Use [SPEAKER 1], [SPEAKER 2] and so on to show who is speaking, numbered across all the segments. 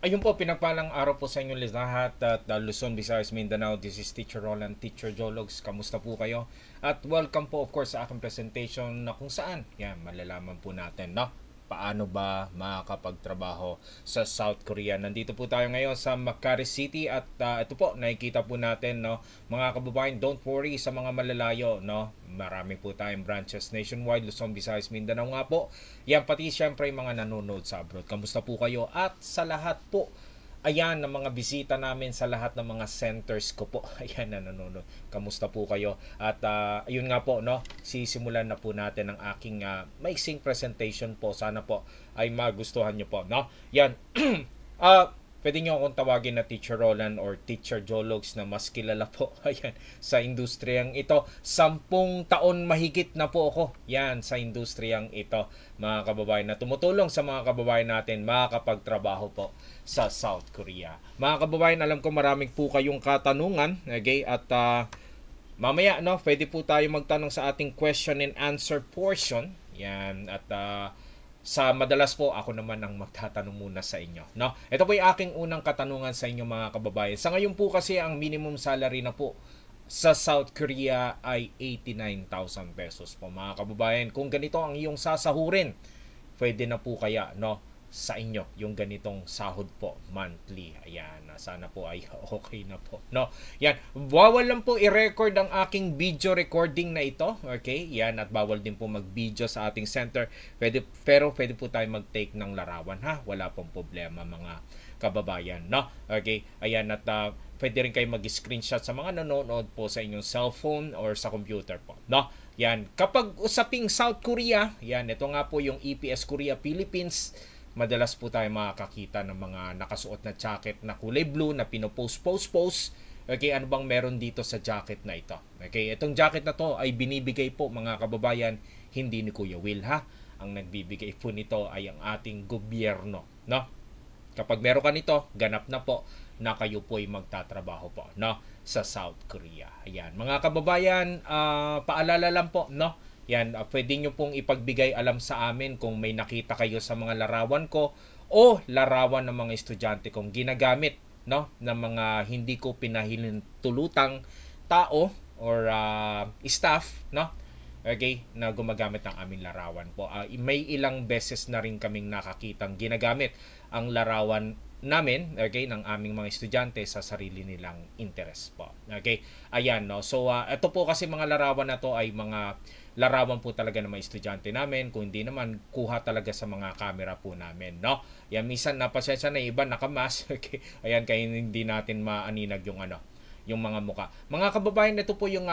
[SPEAKER 1] Ayun po, pinagpalang araw po sa inyo lahat at Luzon, Visayas, Mindanao. This is Teacher Roland, Teacher Jologs. Kamusta po kayo? At welcome po of course sa aking presentation na kung saan, yan, malalaman po natin, no? Paano ba makakapagtrabaho sa South Korea? Nandito po tayo ngayon sa Makati City at ito po, nakikita po natin, no? Mga kababayan, don't worry sa mga malalayo, no? Marami po tayong branches nationwide, Luzon, Visayas, Mindanao nga po. Yan, pati syempre yung mga nanonood sa abroad. Kamusta po kayo? At sa lahat po, ayan, ng mga bisita namin sa lahat ng mga centers ko po. Ayan na nanonood. Kamusta po kayo? At ayun nga po, no? Sisimulan na po natin ang aking maiksing presentation po. Sana po ay magustuhan nyo po, no? Yan. Pwede nyo akong tawagin na Teacher Roland or Teacher Jologs na mas kilala po ayan, sa industriyang ito. 10 taon mahigit na po ako yan sa industriyang ito, mga kababayan, na tumutulong sa mga kababayan natin makakapagtrabaho po sa South Korea. Mga kababayan, alam ko maraming po kayong katanungan, okay? At mamaya, no, pwede po tayo magtanong sa ating question and answer portion. Yan, at sa madalas po ako naman ang magtatanong muna sa inyo, no? Ito po yung aking unang katanungan sa inyo, mga kababayan. Sa ngayon po kasi ang minimum salary na po sa South Korea ay 89,000 pesos po, mga kababayan. Kung ganito ang iyong sasahurin, pwede na po kaya, no, sa inyo yung ganitong sahod po monthly. Ayan, sana po ay okay na po, no? Yan, bawal lang po i-record ang aking video recording na ito, okay? Yan, at bawal din po mag-video sa ating center. Pero pwede po tayo mag-take ng larawan, ha? Wala pong problema, mga kababayan, no? Okay, ayan, at pwede rin kayo mag-screenshot sa mga nanonood po sa inyong cellphone or sa computer po, no? Yan, kapag usaping South Korea, yan, ito nga po yung EPS Korea Philippines. Madalas po tayo makakakita ng mga nakasuot na jacket na kulay blue na pinopost. Okay, ano bang meron dito sa jacket na ito? Okay, itong jacket na to ay binibigay po, mga kababayan, hindi ni Kuya Will, ha? Ang nagbibigay po nito ay ang ating gobyerno, no? Kapag meron ka nito, ganap na po na kayo po ay magtatrabaho po, no, sa South Korea. Ayan, mga kababayan, paalala lang po, no? Yan, pwede nyo pong ipagbigay alam sa amin kung may nakita kayo sa mga larawan ko o larawan ng mga estudyante kong ginagamit, no, ng mga hindi ko pinahintulutang tao or staff, no, okay, na gumagamit ng aming larawan po. May ilang beses na rin kaming nakakitang ginagamit ang larawan namin, okay, ng aming mga estudyante sa sarili nilang interest po. Okay, ayan, no. So, ito po kasi mga larawan na to ay mga larawan po talaga ng mga estudyante namin. Kung hindi naman, kuha talaga sa mga camera po namin, no. Yan, minsan napasensya na iba nakamas, okay, ayan, kaya hindi natin maaninag yung ano, yung mga muka. Mga kababayan, ito po yung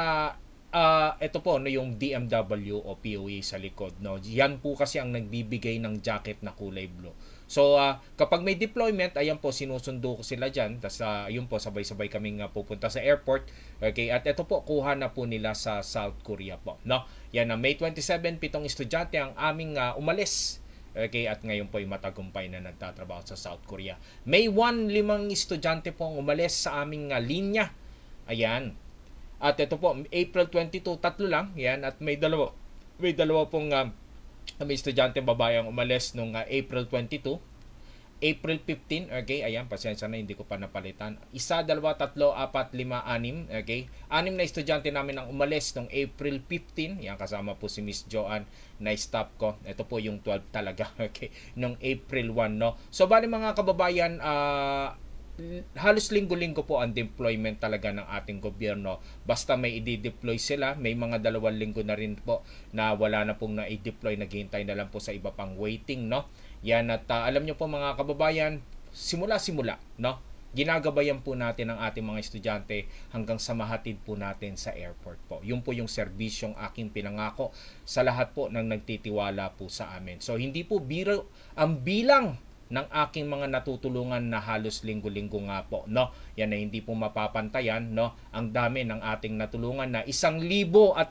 [SPEAKER 1] ito po, no, yung DMW o POE sa likod, no. Yan po kasi ang nagbibigay ng jacket na kulay blue. So, kapag may deployment, ayan po, sinusundo ko sila dyan. Tapos, ayun po, sabay-sabay kaming pupunta sa airport. Okay, at ito po, kuha na po nila sa South Korea po, no. Yan, na May 27, 7 estudyante ang aming umalis. Okay, at ngayon po ay matagumpay na nagtatrabaho sa South Korea. May 1, 5 estudyante po ang umalis sa aming linya. Ayan. At ito po, April 22, 3 lang. Yan, at may dalawa pong may estudyante babae ang umalis nung April 22. April 15, okay, ayan, pasensya na, hindi ko pa napalitan. 1, 2, 3, 4, 5, 6, okay. 6 na estudyante namin ang umalis nung April 15. Yan, kasama po si Miss Joanne na stop ko. Ito po yung 12 talaga, okay, nung April 1, no. So, bali mga kababayan, halos linggo-linggo po ang deployment talaga ng ating gobyerno. Basta may i-deploy sila, may mga 2 linggo na rin po na wala na pong na-i-deploy, naghihintay na lang po sa iba pang waiting, no. Yan, at alam nyo po mga kababayan, simula-simula, no, ginagabayan po natin ang ating mga estudyante hanggang sa mahatid po natin sa airport po. Yun po yung serbisyong aking pinangako sa lahat po ng nagtitiwala po sa amin. So, hindi po biro ang bilang ng aking mga natutulungan na halos linggo-linggo nga po, no? Yan na hindi po mapapantayan, no? Ang dami ng ating natulungan na 1,100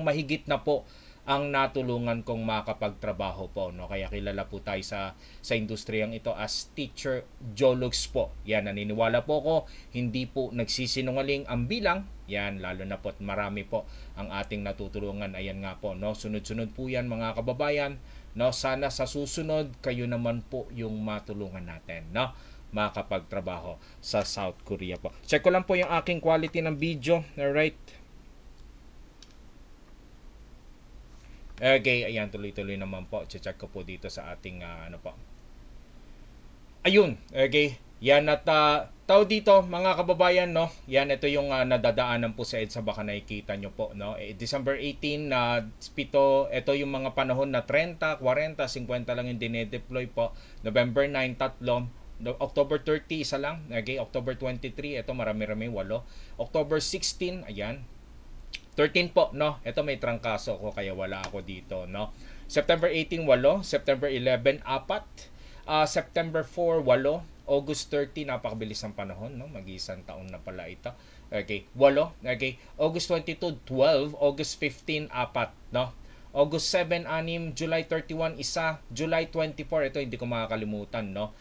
[SPEAKER 1] mahigit na po ang natulungan kong makapagtrabaho po, no? Kaya kilala po tayo sa industriyang ito as Teacher Jologs po. Yan, naniniwala po ko, hindi po nagsisinungaling ang bilang. Yan, lalo na po marami po ang ating natutulungan. Ayan nga po, no? Sunod-sunod po yan mga kababayan, no? Sana sa susunod kayo naman po yung matulungan natin, no? Makapagtrabaho sa South Korea po. Check ko lang po yung aking quality ng video. Alright. Okay, ayan, tuloy-tuloy naman po. Check ko po dito sa ating ano po. Ayun, okay. Yan at tao dito mga kababayan, no. Yan, ito yung nadadaanan po sa EDSA, baka nakikita nyo po, no. December 18 na pito, ito yung mga panahon na 30, 40, 50 lang yung dinedeploy po. November 9, tatlo. October 30, isa lang. Okay, October 23, ito marami-rami, 8. October 16, ayan. 13 po, no? Ito may trangkaso ko kaya wala ako dito, no? September 18, 8. September 11, 4. September 4, 8. August 30, napakabilis ang panahon, no? Mag-iisang taon na pala ito. Okay, 8. Okay, August 22, 12. August 15, 4, no? August 7, 6. July 31, 1. July 24, ito hindi ko makakalimutan, no?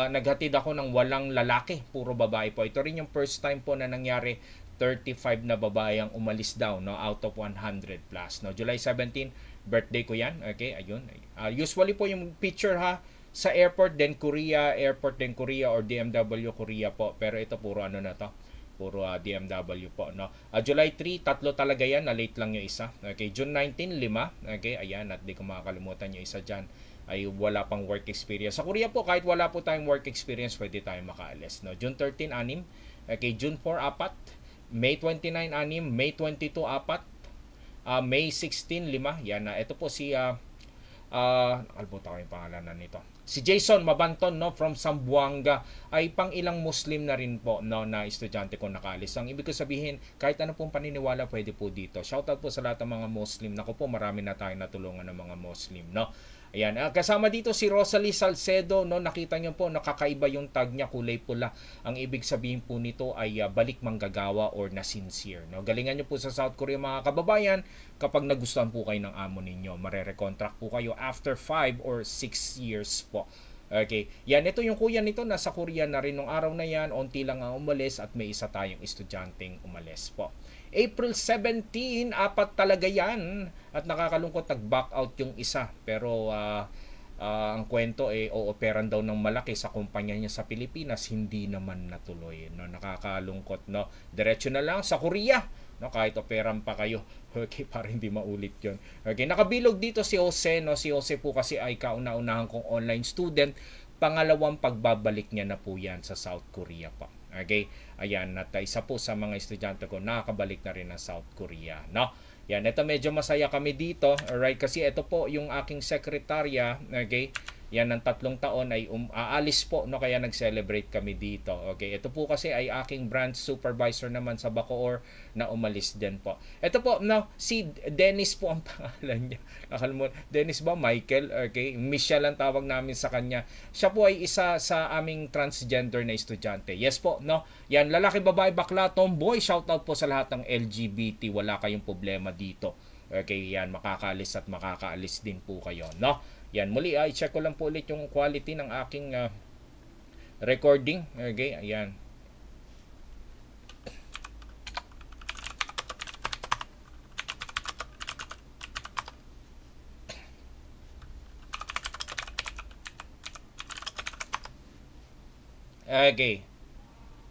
[SPEAKER 1] Naghatid ako ng walang lalaki, puro babae po. Ito rin yung first time po na nangyari, 35 na babae ang umalis daw, no, out of 100 plus, no. July 17, birthday ko yan. Okay, ayun. Usually po yung picture ha sa airport, then Korea, airport, then Korea or DMW Korea po. Pero ito puro ano na to, puro DMW po, no. July 3, tatlo talaga yan, na late lang yung isa. Okay, June 19, 5. Okay, ayan, at di ko makakalimutan yung isa dyan ay wala pang work experience. Sa Korea po, kahit wala po tayong work experience, pwede tayong makaalis, no. June 13, 6. Okay, June 4, 4. May 29, 6. May 22, 4. May 16, 5. Yan na. Ito po si nakalimutan ko yung pangalanan nito. Si Jason Mabanton, no, from Zamboanga, ay pang ilang Muslim na rin po, no, na estudyante ko nakaalis. Ang ibig ko sabihin, kahit ano pong paniniwala, pwede po dito. Shoutout po sa lahat ng mga Muslim. Naku po, marami na tayong natulungan ng mga Muslim, no. Ayan, kasama dito si Rosalie Salcedo, no, nakita niyo po nakakaiba yung tag niya, kulay pula. Ang ibig sabihin po nito ay balik manggagawa or na sincere, no. Galingan niyo po sa South Korea mga kababayan. Kapag nagustuhan po kayo ng amo ninyo, marere-contract po kayo after 5 or 6 years po. Okay, yan, ito yung kuya nito, nasa Korea na rin nung araw na yan, onti lang ang umalis at may isa tayong estudyanteng umalis po. April 17, 4 talaga yan. At nakakalungkot, nag-back out yung isa. Pero ang kwento ooperan daw ng malaki sa kumpanya niya sa Pilipinas, hindi naman natuloy, no. Nakakalungkot, no. Diretso na lang sa Korea, no, kahit operan pa kayo. Okay, para hindi maulit 'yon. Okay, nakabilog dito si Jose, no. Si Jose po kasi ay kauna-unahan kong online student. Pangalawang pagbabalik niya na po yan sa South Korea pa. Okay, ayan, at isa po sa mga estudyante ko nakakabalik na rin ng South Korea, no. Yan, ito medyo masaya kami dito, alright, kasi ito po yung aking sekretarya, okay, yan ng 3 taon ay aalis po, no, kaya nag-celebrate kami dito. Okay, ito po kasi ay aking branch supervisor naman sa Bacoor na umalis din po. Ito po, no, si Dennis po ang pangalan niya. Nakalimutan, Dennis ba? Michael? Okay, Michelle ang tawag namin sa kanya. Siya po ay isa sa aming transgender na estudyante. Yes po, no. Yan, lalaki, babae, bakla, tomboy, shoutout po sa lahat ng LGBT. Wala kayong problema dito. Okay, yan, makakaalis at makakaalis din po kayo, no. Yan, muli i-check ko lang po ulit yung quality ng aking recording. Okay, ayan. Okay.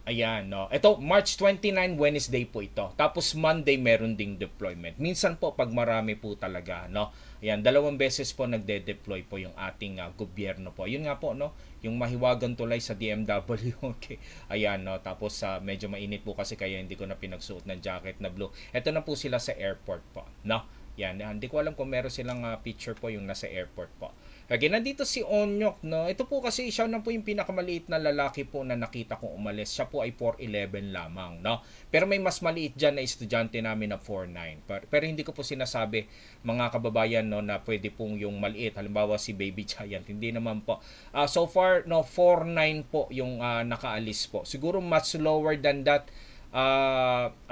[SPEAKER 1] Ayan, no. Ito, March 29, Wednesday po ito. Tapos Monday, meron ding deployment. Minsan po, pag marami po talaga, no. Ayan, 2 beses po nagde-deploy po yung ating gobyerno po. Yun nga po, no, yung mahiwagang tulay sa DMW. Okay. Ayan, no. Tapos medyo mainit po kasi kaya hindi ko na pinagsuot ng jacket na blue. Ito na po sila sa airport po, no. Yan, hindi ko alam kung meron silang picture po yung nasa airport po. Okay, nandito si Onyok, no? Ito po kasi siya na po yung pinakamaliit na lalaki po na nakita kong umalis. Siya po ay 4'11 lamang, no? Pero may mas maliit dyan na estudyante namin na 4'9. Pero hindi ko po sinasabi, mga kababayan, no, na pwede pong yung maliit. Halimbawa si Baby Giant, hindi naman po. So far, no, 4'9 po yung nakaalis po. Siguro much lower than that,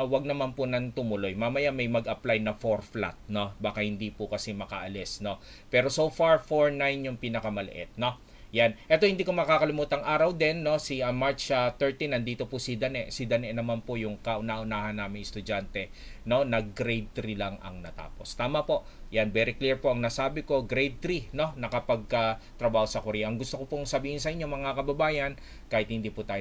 [SPEAKER 1] wag naman po nang tumuloy. Mamaya may mag-apply na 4 flat, no? Baka hindi po kasi makaalis, no? Pero so far 4'9 yung pinakamaliit, no? Yan. Ito hindi ko makakalimutang araw din, no? Si March 13 nandito po si Dane. Si Dane naman po yung kauna-unahan namin estudyante, no? Nag-grade 3 lang ang natapos. Tama po. Yan, very clear po ang nasabi ko, grade 3, no? Nakapag-trabaho sa Korea. Ang gusto ko pong sabihin sa inyo mga kababayan, kahit hindi po tayo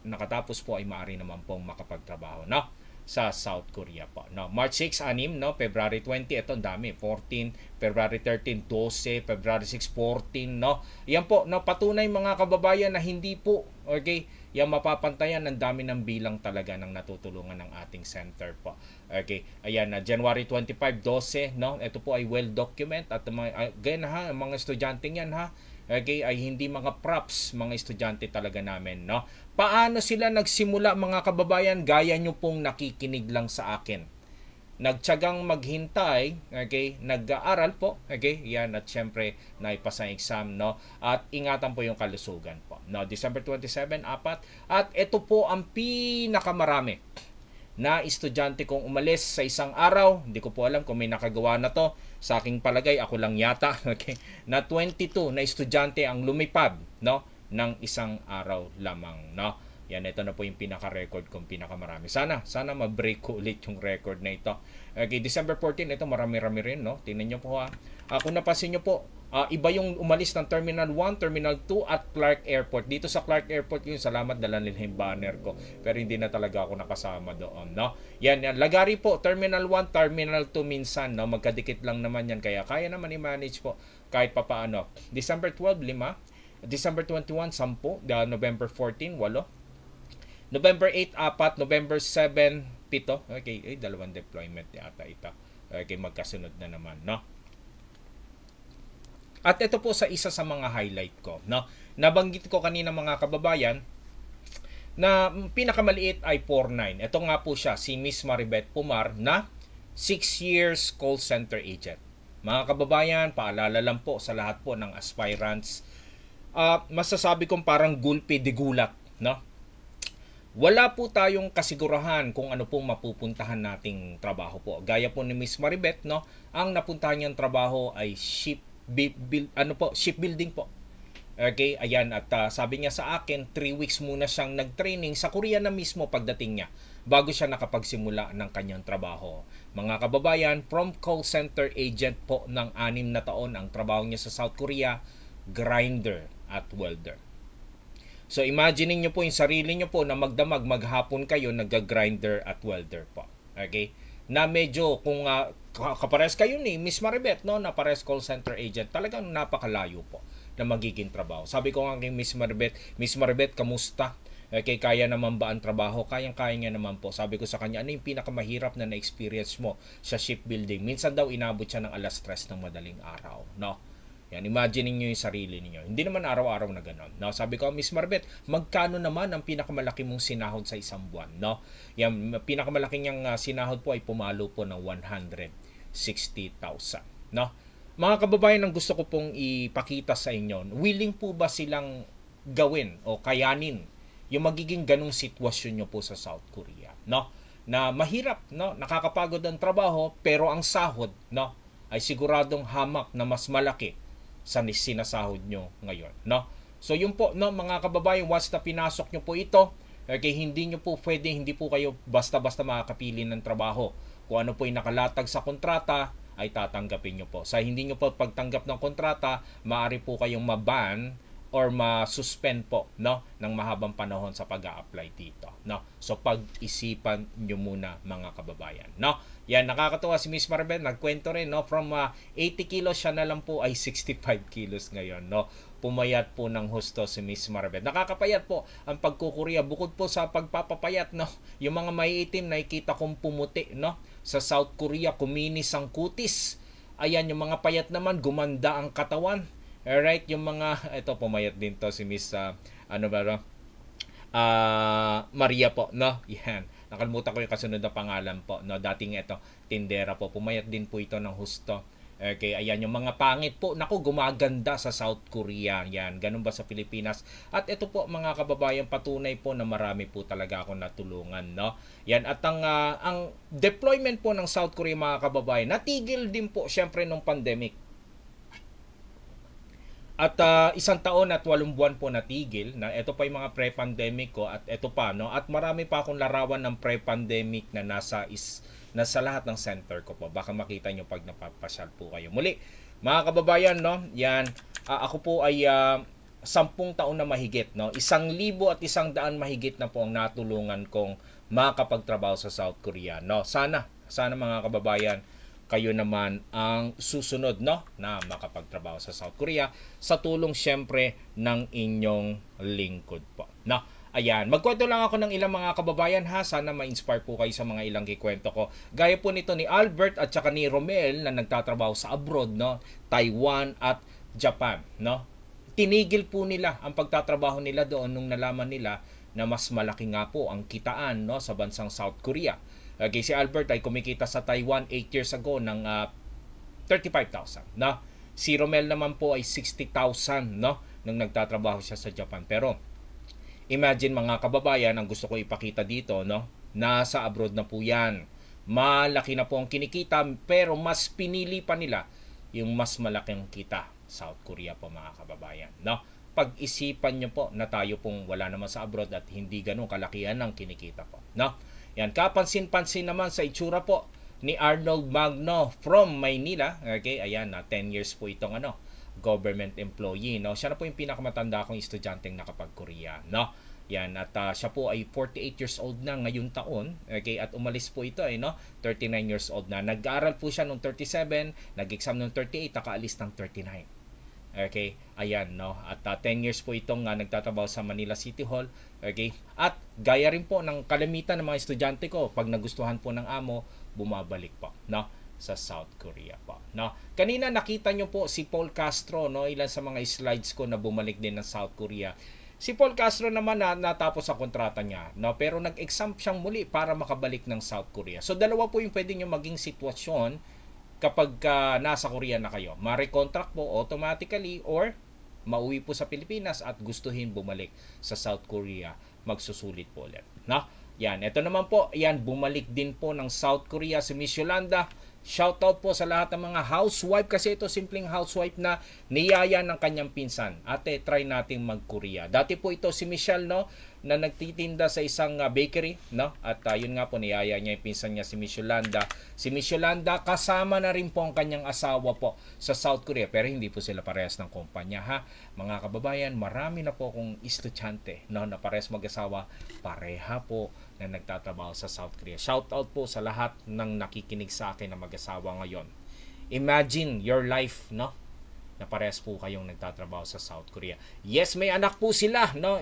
[SPEAKER 1] nakatapos po ay maaari naman pong makapagtrabaho, no? Sa South Korea po, no? March 6, 6, no? February 20, ito ang dami, 14, February 13, 12, February 6, 14, no? Yan po, no? Patunay mga kababayan na hindi po, okay, yan mapapantayan ng dami ng bilang talaga ng natutulungan ng ating center po. Okay, ayan na January 25, 12, no? Ito po ay well document at again ha, mga estudyante yan ha. Okay, ay hindi mga props, mga estudyante talaga namin, no? Paano sila nagsimula mga kababayan? Gaya nyo pong nakikinig lang sa akin. Nagtiyagang maghintay, okay? Nag-aaral po, okay? Yan, at syempre naipasa ang exam, no? At ingatan po yung kalusugan po. No, December 27, 4. At ito po ang pinakamarami na estudyante kong umalis sa isang araw. Hindi ko po alam kung may nakagawa na to. Sa aking palagay, ako lang yata, okay? Na 22 na estudyante ang lumipad, no? Ng isang araw lamang, no? Yan, ito na po yung pinaka-record kong pinakamarami. Sana ma-break ko ulit yung record na ito. Okay, December 14, ito marami-rami rin, no? Tingnan nyo po ha. Kung napansin nyo po, iba yung umalis ng Terminal 1, Terminal 2 at Clark Airport. Dito sa Clark Airport yung salamat, dala nila yung banner ko. Pero hindi na talaga ako nakasama doon, no? Yan, Lagari po, Terminal 1, Terminal 2 minsan, no? Magkadikit lang naman yan. Kaya kaya naman i-manage po kahit papaano. December 12, 5. December 21, 10. November 14, 8. November 8, 4. November 7, 7. Okay, dalawang deployment yata ito. Okay, magkasunod na naman, no? At ito po sa isa sa mga highlight ko, no? Nabanggit ko kanina mga kababayan na pinakamaliit ay 4'9. Ito nga po siya, si Miss Maribeth Pumar na 6 years call center agent. Mga kababayan, paalala lang po sa lahat po ng aspirants, masasabi kong parang gulpi di gulat, no? Wala po tayong kasigurahan kung ano pong mapupuntahan nating trabaho po. Gaya po ni Miss Maribeth, no? Ang napuntahan niyang trabaho ay shipbuilding po. Okay, ayan, at sabi niya sa akin, 3 weeks muna siyang nag-training sa Korea na mismo pagdating niya bago siya nakapagsimula ng kanyang trabaho. Mga kababayan, from call center agent po ng 6 na taon ang trabaho niya sa South Korea, grinder at welder. So imagine niyo po yung sarili niyo po na magdamag maghapon kayo nagga-grinder at welder po. Okay? Na medyo kung kapares kayo ni Miss Maribeth, no, na pares call center agent, talagang napakalayo po na magiging trabaho. Sabi ko nga kay Miss Maribeth, kamusta? Okay, kaya naman ba ang trabaho? Kayang-kaya niya naman po. Sabi ko sa kanya, ano yung pinakamahirap na na-experience mo sa shipbuilding? Minsan daw inabot siya ng 3:00 ng madaling araw, no? Yan, imagine niyo yung sarili niyo. Hindi naman araw-araw na gano'n. No? Sabi ko, Miss Maribeth, magkano naman ang pinakamalaki mong sinahod sa isang buwan? No? Yan, pinakamalaki niyang sinahod po ay pumalo po ng 160,000. No? Mga kababayan, ang gusto ko pong ipakita sa inyo, willing po ba silang gawin o kayanin yung magiging ganong sitwasyon nyo po sa South Korea? No? Na mahirap, no? Nakakapagod ang trabaho, pero ang sahod, no, ay siguradong hamak na mas malaki sa sinasahod nyo ngayon, no? So yun po, no, mga kababayan, once na pinasok nyo po ito, okay, hindi po kayo basta-basta makakapili ng trabaho. Kung ano po yung nakalatag sa kontrata, ay tatanggapin nyo po. Sa hindi nyo po pagtanggap ng kontrata, maaari po kayong maban or ma-suspend po, no, ng mahabang panahon sa pag-a-apply dito, no? So pag-isipan nyo muna mga kababayan, no? Yan, nakakatuwa si Miss Maribeth, nagkwento rin, no, from 80 kilos siya na lang po ay 65 kilos ngayon, no? Pumayat po ng husto si Miss Maribeth. Nakakapayat po ang pagkukurya, bukod po sa pagpapapayat, no, yung mga maiitim nakikita kong pumuti, no, sa South Korea, kuminis ang kutis. Ayan, yung mga payat naman, gumanda ang katawan. Alright, yung mga, ito pumayat din to si Miss, ano ba, Maria po, no? Yan. Nakalimutan ko yung kasunod na pangalan po, no? Dating ito, tindera po. Pumayat din po ito ng husto. Okay, ayan yung mga pangit po. Naku, gumaganda sa South Korea. Yan, ganun ba sa Pilipinas? At ito po mga kababayan, patunay po na marami po talaga akong natulungan, no? Yan, at ang deployment po ng South Korea mga kababayan, natigil din po syempre nung pandemic. At 1 taon at 8 buwan po natigil na ito pa yung mga pre-pandemic ko at ito pa, no, at marami pa akong larawan ng pre-pandemic na nasa lahat ng center ko po. Baka makita nyo pag napapasyal po kayo. Muli, mga kababayan, no, yan, ako po ay 10 taon na mahigit, no, 1,100 mahigit na po ang natulungan kong makapagtrabaho sa South Korea, no. Sana mga kababayan, kayo naman ang susunod, no, na makapagtrabaho sa South Korea sa tulong syempre ng inyong lingkod po, no. Ayan, magkwento lang ako ng ilang mga kababayan ha, sana ma-inspire po kayo sa mga ilang kikwento ko. Gaya po nito ni Albert at saka ni Romel na nagtatrabaho sa abroad, no, Taiwan at Japan, no. Tinigil po nila ang pagtatrabaho nila doon nung nalaman nila na mas malaki nga po ang kitaan, no, sa bansang South Korea. Okay, si Albert ay kumikita sa Taiwan 8 years ago ng 35,000, no? Si Romel naman po ay 60,000, no, nung nagtatrabaho siya sa Japan. Pero imagine mga kababayan, ang gusto ko ipakita dito, no, nasa abroad na po yan. Malaki na po ang kinikita, pero mas pinili pa nila yung mas malaking kita, South Korea po mga kababayan, no? Pag-isipan nyo po na tayo pong wala naman sa abroad at hindi ganun kalakihan ang kinikita po, no? Yan, kapansin-pansin naman sa itsura po ni Arnold Magno from Maynila. Okay, ayan, 10 years po itong government employee, no. Siya na po yung pinakamatanda kong estudyanteng nakapag-Korea, no. Yan, at siya po ay 48 years old na ngayong taon. Okay, at umalis po ito 39 years old na. Nag-aaral po siya nung 37, nag-exam nung 38, nakaalis ng 39. Okay, ayan, no. At 10 years po itong nagtatrabaho sa Manila City Hall. Okay, at gaya rin po ng kalimitan ng mga estudyante ko, pag nagustuhan po ng amo, bumabalik po, no, sa South Korea po, no. Kanina nakita nyo po si Paul Castro, no, ilan sa mga slides ko na bumalik din ng South Korea. Si Paul Castro naman natapos ang kontrata niya, no, pero nag-exam siyang muli para makabalik ng South Korea. So dalawa po yung pwede nyo maging sitwasyon kapag nasa Korea na kayo. Ma-recontract po automatically or mauwi po sa Pilipinas at gustuhin bumalik sa South Korea, magsusulit po ulit, no? Yan, ito naman po, yan, bumalik din po ng South Korea si Miss Yolanda. Shoutout po sa lahat ng mga housewife, kasi ito simpleng housewife na niyaya ng kanyang pinsan. Ate, try nating mag-Korea. Dati po ito si Michelle, no, na nagtitinda sa isang bakery, no, at yun nga po, niyaya niya yung pinsan niya si Miss Yolanda. Si Miss Yolanda kasama na rin po ang kanyang asawa po sa South Korea, pero hindi po sila parehas ng kumpanya, ha. Mga kababayan, marami na po akong estudyante, no, na parehas mag-asawa, pareha po na nagtatrabaho sa South Korea. Shout out po sa lahat ng nakikinig sa akin na mag-asawa ngayon. Imagine your life, no, na parehas po kayong nagtatrabaho sa South Korea. Yes, may anak po sila, no.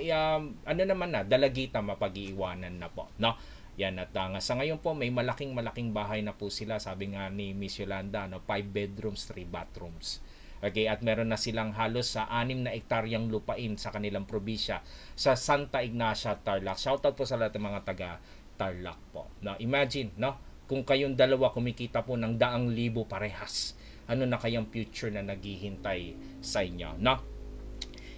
[SPEAKER 1] Ano naman na, dalagita, mapag-iiwanan na po, no. Yan, at sa ngayon po may malaking bahay na po sila. Sabi nga ni Miss Yolanda, no, 5 bedrooms, 3 bathrooms. Okay, at meron na silang halos sa 6 na ektaryang lupain sa kanilang probinsya sa Santa Ignacia, Tarlac. Shoutout po sa lahat ng mga taga Tarlac po. No, imagine, no, kung kayong dalawa kumikita po ng 100,000 parehas, ano na kayang future na naghihintay sa inyo, no?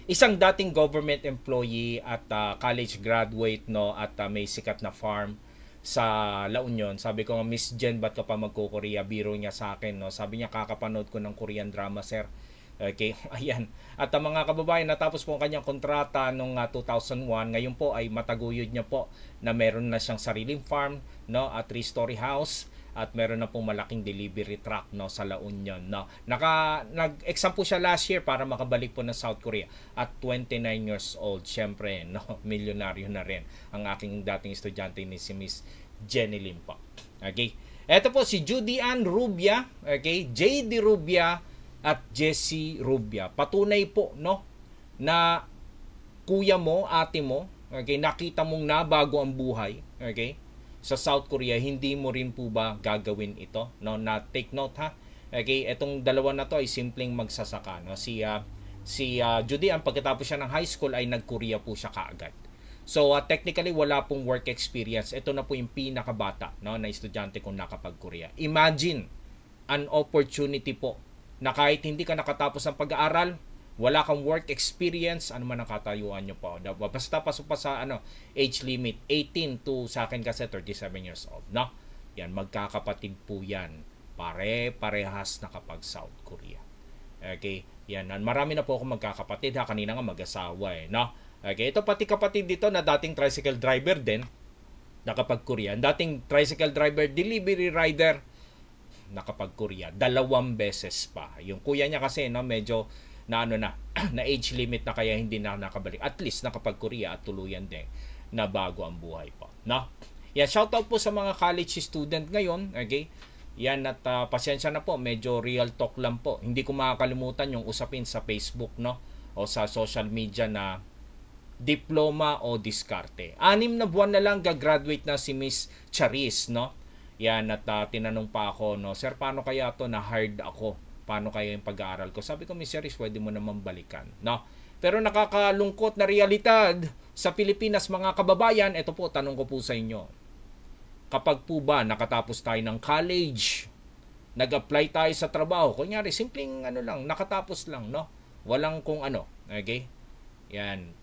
[SPEAKER 1] Isang dating government employee at college graduate, no, at may sikat na farm sa La Union. Sabi ko, Miss Jen, ba't ka pa magko-Korea? Biro niya sa akin, no. Sabi niya, kakapanood ko ng Korean drama, sir. Okay, ayan. At mga kababayan, natapos po ang kanyang kontrata noong 2001. Ngayon po ay mataguyod niya po na meron na siyang sariling farm, no, at 3-story house, at meron na pong malaking delivery truck, no, sa La Union, no. Nag-exam po siya last year para makabalik po ng South Korea at 29 years old. Syempre, no, milyonaryo na rin ang aking dating estudyante ni si Miss Jenny Lim po. Okay, eto po si Judy Ann Rubia, okay, JD Rubia at Jessie Rubia. Patunay po, no, na kuya mo, ate mo, okay, nakita mong nabago ang buhay, okay, sa South Korea. Hindi mo rin po ba gagawin ito, no? Na take note, ha. Okay, etong dalawa na to ay simpleng magsasaka, no. Si Si Judy, ang pagkatapos siya ng high school ay nag-Korea po siya kaagad. So technically wala pong work experience. Ito na po yung pinakabata, no, na estudyante kung nakapag-Korea. Imagine an opportunity po na kahit hindi ka nakatapos ng pag-aaral, wala kang work experience, ano man ang katayuan nyo po. Basta pasok pa sa age limit, 18 to sa akin kasi 37 years old. No? Yan, magkakapatid po yan. Pare-parehas nakapag-South Korea. Okay? Yan, marami na po akong magkakapatid. Kanina nga mag-asawa no? Okay, ito pati kapatid dito na dating tricycle driver din, nakapag-Korea. Dating tricycle driver, delivery rider, nakapag-Korea. 2 beses pa. Yung kuya niya kasi, no, medyo na na age limit na kaya hindi na nakabalik. At least nakapag-Korea at tuluyan din na bago ang buhay po. No? Yan, shoutout po sa mga college student ngayon. Okay? Yan, at pasensya na po, medyo real talk lang po. Hindi ko makakalimutan yung usapin sa Facebook, no? O sa social media na diploma o diskarte. 6 na buwan na lang gagraduate na si Miss Charis, no? Yan, at tinanong pa ako, no, sir, paano kaya to na hard ako? Paano kaya yung pag-aaral ko? Sabi ko, Miss Charis, pwede mo naman balikan, no? Pero nakakalungkot na realidad sa Pilipinas, mga kababayan, ito po, tanong ko po sa inyo. Kapag po ba nakatapos tayo ng college, nag-apply tayo sa trabaho, kunyari, simpleng lang, nakatapos lang, no? Walang kung okay? Yan.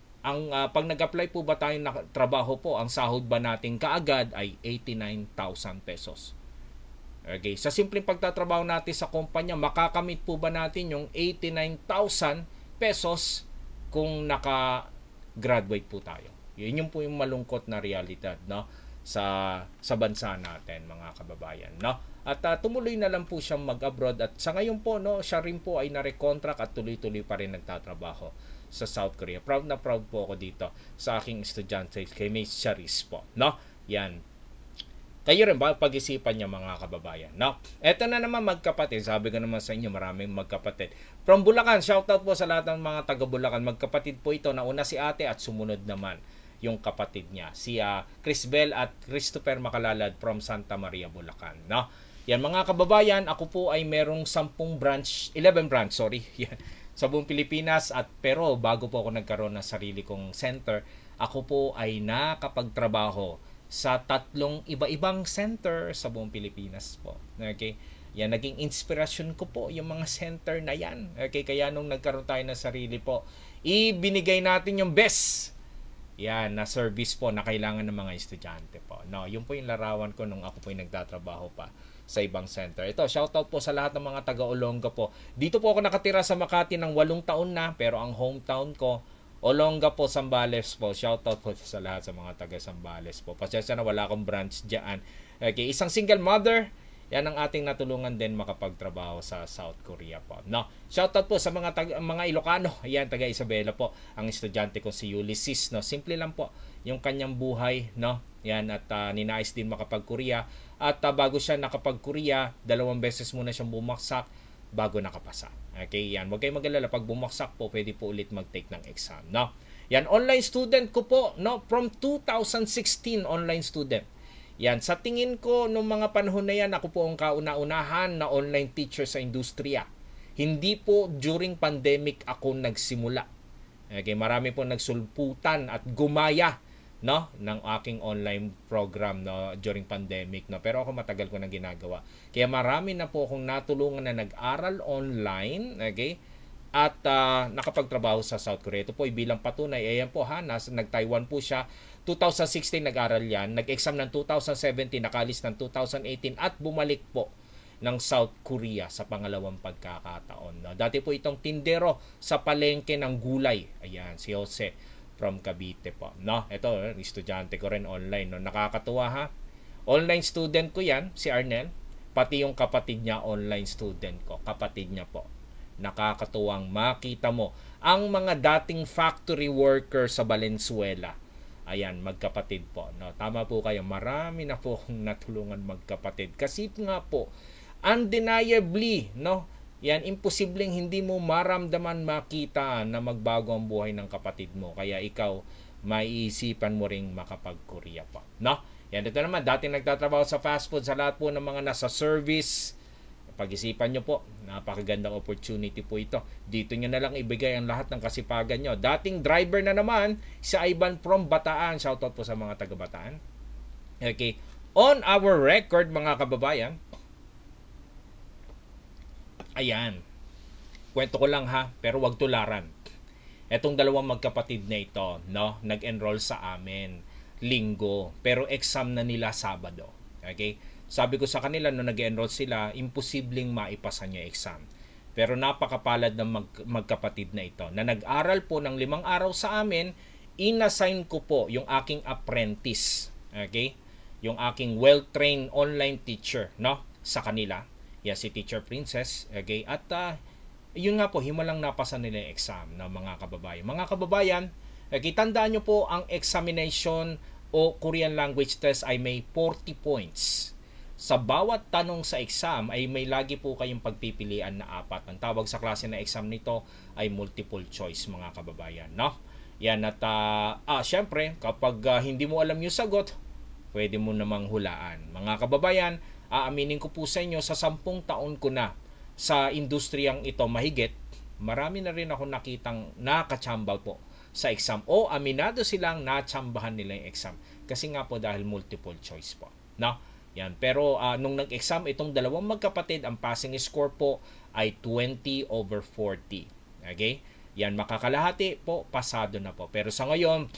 [SPEAKER 1] Pag nag-apply po ba tayo ng trabaho po, ang sahod ba natin kaagad ay 89,000 pesos. Okay, sa simpleng pagtatrabaho natin sa kumpanya, makakamit po ba natin yung 89,000 pesos kung naka-graduate po tayo? Yun po yung malungkot na realidad, no? Sa bansa natin, mga kababayan, no? At tumuloy na lang po siyang mag-abroad at sa ngayon po, no, siya rin po ay nare-contract at tuloy-tuloy pa rin nagtatrabaho sa South Korea. Proud na proud po ako dito sa aking estudyante kay Miss Charis po, no? Yan. Kayo rin ba pag-isipan niyo, mga kababayan, no? Eto na naman, magkapatid. Sabi ko naman sa inyo, maraming magkapatid. From Bulacan, shoutout po sa lahat ng mga taga Bulacan. Magkapatid po ito. Nauna si ate at sumunod naman yung kapatid niya, si Crisbel at Christopher Makalalad from Santa Maria, Bulacan, no? Yan, mga kababayan, ako po ay merong 11 branch, sorry. Yan, sa buong Pilipinas, pero bago po ako nagkaroon ng sarili kong center, ako po ay nakapagtrabaho sa 3 iba-ibang center sa buong Pilipinas po. Okay? Yan, naging inspirasyon ko po yung mga center na yan. Okay? Kaya nung nagkaroon tayo ng sarili po, ibinigay natin yung best yan na service po na kailangan ng mga estudyante po. No, yun po yung larawan ko nung ako po yung nagtatrabaho pa sa ibang center. Ito, shoutout po sa lahat ng mga taga-Olonga po. Dito po ako nakatira sa Makati ng 8 taon na, pero ang hometown ko, Olonga po, Zambales po. Shoutout po sa lahat sa mga taga-Zambales po. Pasensya na wala akong branch dyan. Okay, isang single mother, yan ang ating natulungan din makapagtrabaho sa South Korea po. No, shoutout po sa mga Ilocano. Ayan, taga Isabela po. Ang estudyante ko si Ulysses, no. Simple lang po yung kanyang buhay, no. Yan, at ninais din makapag-Korea. At bago siya nakapag-Korea, 2 beses muna siyang bumaksak bago nakapasa. Okay, yan. Huwag kayong mag-alala. Pag bumaksak po, pwede po ulit mag-take ng exam, no. Yan, online student ko po, no. From 2016, online student. Yan, sa tingin ko, nung mga panahon na yan, ako po ang kauna-unahan na online teacher sa industriya. Hindi po during pandemic ako nagsimula. Okay, marami po nagsulputan at gumaya, no, ng aking online program, no, during pandemic, no. Pero ako matagal ko na ginagawa. Kaya marami na po akong natulungan na nag-aral online, okay? At nakapagtrabaho sa South Korea. Ito po ay bilang patunay. Ayan po nag-Taiwan po siya. 2016 nag-aral yan. Nag-exam ng 2017, nakalis ng 2018 at bumalik po ng South Korea sa pangalawang pagkakataon. No? Dati po itong tindero sa palengke ng gulay. Ayan, si Jose from Cavite po. No? Ito, estudyante ko rin online. No? Nakakatuwa ha. Online student ko yan, si Arnel. Pati yung kapatid niya, online student ko. Kapatid niya po. Nakakatuwang makita mo ang mga dating factory worker sa Valenzuela. Ayan, magkapatid po, no? Tama po kayo, marami na po akong natulungan magkapatid kasi nga po undeniably, no, yan, imposibleng hindi mo maramdaman, makita na magbago ang buhay ng kapatid mo, kaya ikaw maiisipan mo ring makapag-Korea pa, no? Yan, ito naman, dati nagtatrabaho sa fast food, sa lahat po ng mga nasa service pag-isipan nyo po, napakagandang opportunity po ito. Dito nyo na lang ibigay ang lahat ng kasipagan nyo. Dating driver na naman, si Ivan from Bataan. Shoutout po sa mga taga Bataan. Okay. On our record, mga kababayan, ayan, kwento ko lang ha, pero wag tularan. Etong dalawang magkapatid na ito, no, nag-enroll sa amin linggo, pero exam na nila Sabado. Okay? Sabi ko sa kanila nung nag-enroll sila, imposibleng maipasa niya exam. Pero napakapalad ng magkapatid na ito na nag-aral po ng 5 araw sa amin, inassign ko po yung aking apprentice. Okay? Yung aking well-trained online teacher, no, sa kanila. Yan si Teacher Princess. Okay? At yun nga po, himalang napasa nila yung exam ng mga kababayan. Mga kababayan, okay, tandaan nyo po ang examination o Korean language test ay may 40 points. Sa bawat tanong sa exam ay may lagi po kayong pagpipilian na 4. Ang tawag sa klase na exam nito ay multiple choice, mga kababayan, no? Yan, at syempre, kapag hindi mo alam yung sagot, pwede mo namang hulaan. Mga kababayan, aaminin ko po sa inyo, sa 10 taon ko na sa industriyang ito mahigit, marami na rin ako nakitang nakachambal po sa exam o aminado silang natsambahan nila yung exam. Kasi nga po dahil multiple choice po, no? Yan. Pero nung nag-exam itong dalawang magkapatid, ang passing score po ay 20/40. Okay? Yan, makakalahati po, pasado na po. Pero sa ngayon,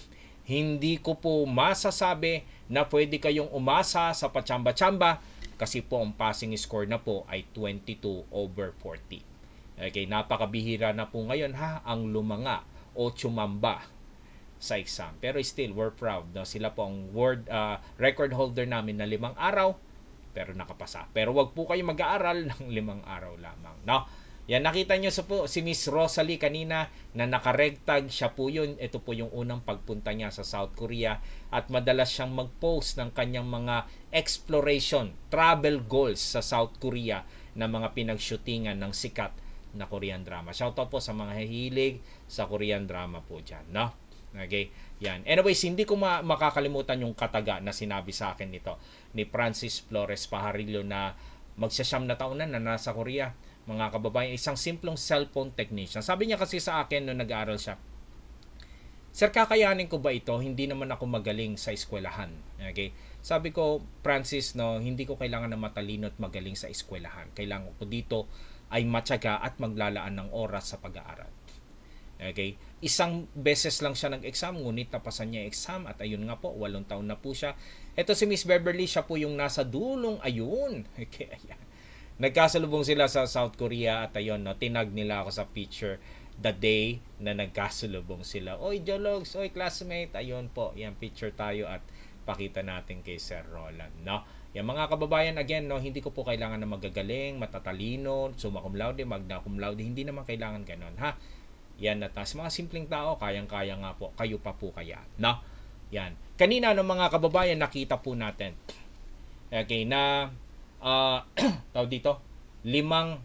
[SPEAKER 1] hindi ko po masasabi na pwede kayong umasa sa pachamba-chamba kasi po ang passing score na po ay 22/40. Okay, napakabihira na po ngayon ang lumanga o tsumamba sa exam. Pero still, we're proud. No? Sila po ang world record holder namin na 5 araw, pero nakapasa. Pero wag po kayo mag-aaral ng 5 araw lamang. No? Yan, nakita nyo po si Miss Rosalie kanina na nakaregtag. Siya po yun. Ito po yung unang pagpunta niya sa South Korea. At madalas siyang mag-post ng kanyang mga exploration, travel goals sa South Korea na mga pinag-shootingan ng sikat na Korean drama. Shoutout po sa mga hihilig sa Korean drama po dyan. No? Okay, yan. Anyways, hindi ko makakalimutan yung kataga na sinabi sa akin nito ni Francis Flores Pajarillo na magsasyam na taon na nasa Korea. Mga kababayan, isang simplong cellphone technician. Sabi niya kasi sa akin nung nag-aaral siya, Sir, kakayanin ko ba ito? Hindi naman ako magaling sa eskwelahan. Okay? Sabi ko, Francis, no, hindi ko kailangan na matalino at magaling sa eskwelahan. Kailangan ko dito ay matyaga at maglalaan ng oras sa pag-aaral. Okay? Isang beses lang siya nag-exam, ngunit napasan niya exam at ayun nga po, 8 taon na po siya. Ito si Miss Beverly, siya po yung nasa dulong ayun. Okay, ayan. Nagkasalubong sila sa South Korea at ayun, no, tinag nila ako sa picture the day na nagkasalubong sila. Oy, Jologs, oy, classmate, ayun po, yan, picture tayo at pakita natin kay Sir Roland, no? Yan, mga kababayan, again, no, hindi ko po kailangan na magagaling, matatalino, summa cum laude, magna cum laude, hindi naman kailangan ganon, ha? Yan, at sa mga simpleng tao, kayang-kaya nga po, kayo pa po kaya, no? Yan. Kanina, no, mga kababayan, nakita po natin, okay, na, tawag dito, 5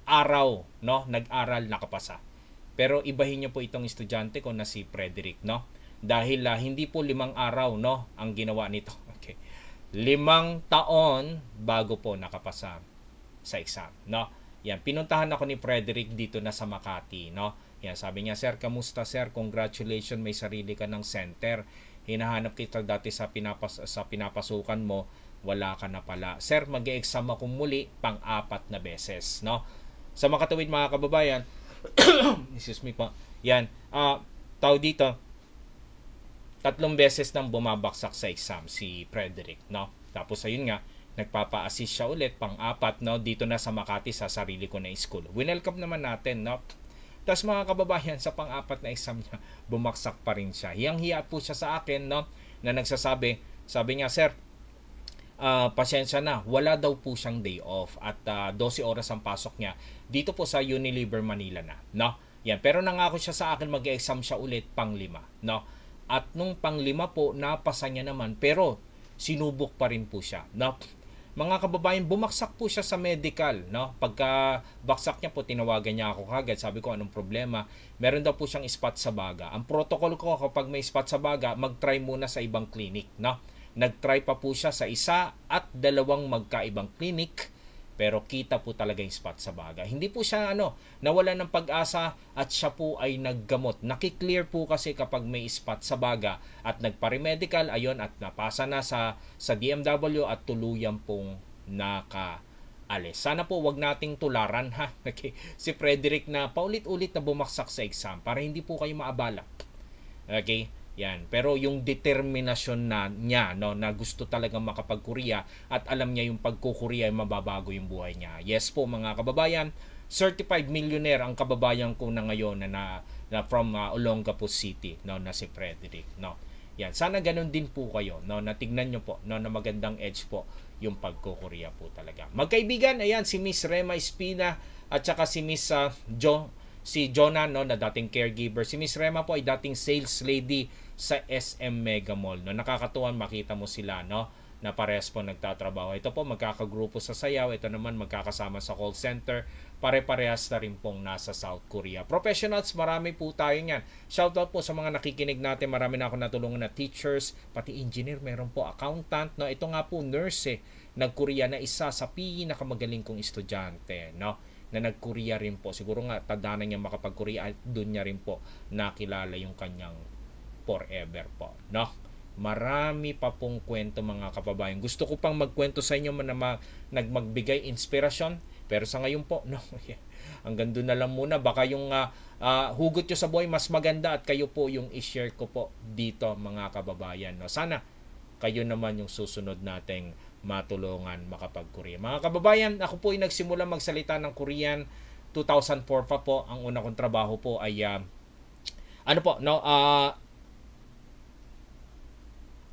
[SPEAKER 1] araw, no, nag-aral, nakapasa. Pero ibahin niyo po itong estudyante ko na si Frederick, no? Dahil hindi po 5 araw, no, ang ginawa nito. Okay. 5 taon bago po nakapasa sa exam, no? Yan, pinuntahan ako ni Frederick dito na sa Makati, no? Yan, sabi niya, Sir, kamusta, sir? Congratulations, may sarili ka ng center. Hinahanap kita dati sa pinapasukan mo, wala ka na pala. Sir, mag-e-exam ako muli pang-4 na beses, no? Sa makatuwid, mga kababayan, excuse me po. Yan, tao dito, 3 beses nang bumabaksak sa exam si Frederick, no? Tapos ayun nga, nagpapa-assist siya ulit pang-4, no? Dito na sa Makati sa sarili ko na school. Winelcome naman natin, no? Tapos mga kababayan, sa pang-4 na exam niya, bumaksak pa rin siya. Hiyang-hiya po siya sa akin, no? Na nagsasabi, sabi niya, Sir, pasensya na, wala daw po siyang day off at 12 oras ang pasok niya dito po sa Unilever Manila na, no? Yan, pero nangako siya sa akin mag-exam siya ulit pang-5, no? At nung pang-5 po, napasa niya naman, pero sinubok pa rin po siya, no? Mga kababayan, bumaksak po siya sa medical, no? Pagka baksak niya po, tinawagan niya ako kagad. Sabi ko, anong problema? Meron daw po siyang spot sa baga. Ang protocol ko, kapag may spot sa baga, mag-try muna sa ibang clinic, no? Nag-try pa po siya sa 1 at 2 magkaibang clinic. pero kita po talaga yung spot sa baga. Hindi po siya nawala ng pag-asa at siya po ay naggamot. Nakiklear po kasi kapag may spot sa baga at nagpa-remedical, ayon, at napasa na sa DMW at tuluyan pong nakaalis. Sana po wag nating tularan ha. Okay. Si Frederick na paulit-ulit na bumaksak sa exam para hindi po kayo maabala. Okay? Yan. Pero yung determinasyon niya na gusto talagang makapag-Korea at alam niya yung pagko-Korea ay mababago yung buhay niya. Yes po mga kababayan, certified millionaire ang kababayan ko na ngayon na from Olongapo City, na si Frederick, Yan. Sana ganun din po kayo, na tignan niyo po, na magandang edge po yung pagko-Korea po talaga. Magkaibigan, ayan si Miss Rema Espina at saka si Miss si Jonah na dating caregiver. Si Miss Rema po ay dating sales lady sa SM Mega Mall. Nakakatuwa makita mo sila na parehas po nagtatrabaho. Ito po magkakagrupo sa sayaw, ito naman magkakasama sa call center. Pare-parehas na rin pong nasa South Korea. Professionals, marami po tayo niyan. Shoutout po sa mga nakikinig natin. Marami na ako natulungan na teachers, pati engineer, meron po accountant. Ito nga po nurse nag-Korea na isa sa pinakamagaling kong estudyante. Na nag-Korea rin po. Siguro nga tanda na niya makapag-Korea at doon niya rin po nakilala yung kanyang forever po. Marami pa pong kwento mga kababayan. Gusto ko pang magkwento sa inyo na magbigay inspirasyon. Pero sa ngayon po, hanggang doon na lang muna. Baka yung hugot nyo sa buhay mas maganda at kayo po yung i-share ko po dito mga kababayan. Sana kayo naman yung susunod nating matulungan makapag-Korea. Mga kababayan, ako po ay nagsimula magsalita ng Korean 2004 pa po. Ang una kong trabaho po ay